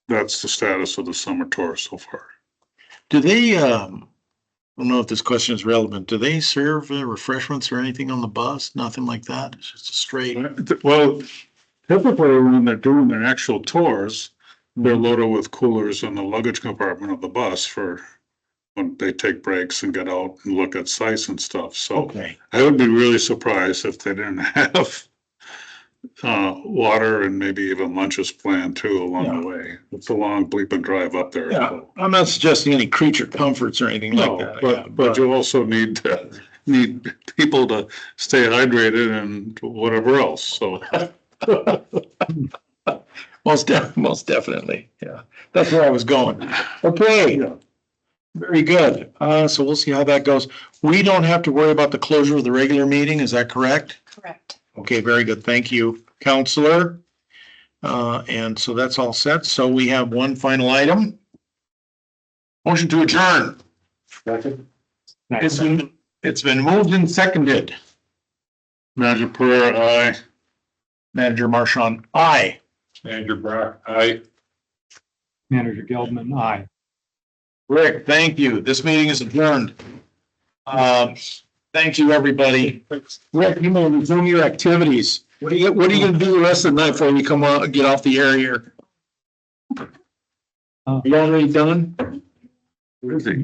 that's the status of the summer tour so far. Do they, I don't know if this question is relevant. Do they serve refreshments or anything on the bus? Nothing like that? It's just a straight. Well, typically when they're doing their actual tours, they're loaded with coolers in the luggage compartment of the bus for when they take breaks and get out and look at sites and stuff. So Okay. I would be really surprised if they didn't have water and maybe even lunches planned too along the way. It's a long bleeping drive up there. Yeah, So. I'm not suggesting any creature comforts or anything No, like that. Yeah, but you also need people to stay hydrated and whatever else. So most definitely. Yeah, that's where I was going. Okay. Very good. So we'll see how that goes. We don't have to worry about the closure of the regular meeting. Is that correct? Correct. Okay, very good. Thank you, Counselor. And so that's all set. So we have one final item. Motion to adjourn. It's been moved and seconded. Manager Pereira, aye. Manager Marchand, aye. Manager Brock, aye. Manager Geldman, aye. Rick, thank you. This meeting is adjourned. Thank you, everybody. Rick, you may resume your activities. What are you gonna do the rest of the night before you come out, get off the air here? You already done? Where is he?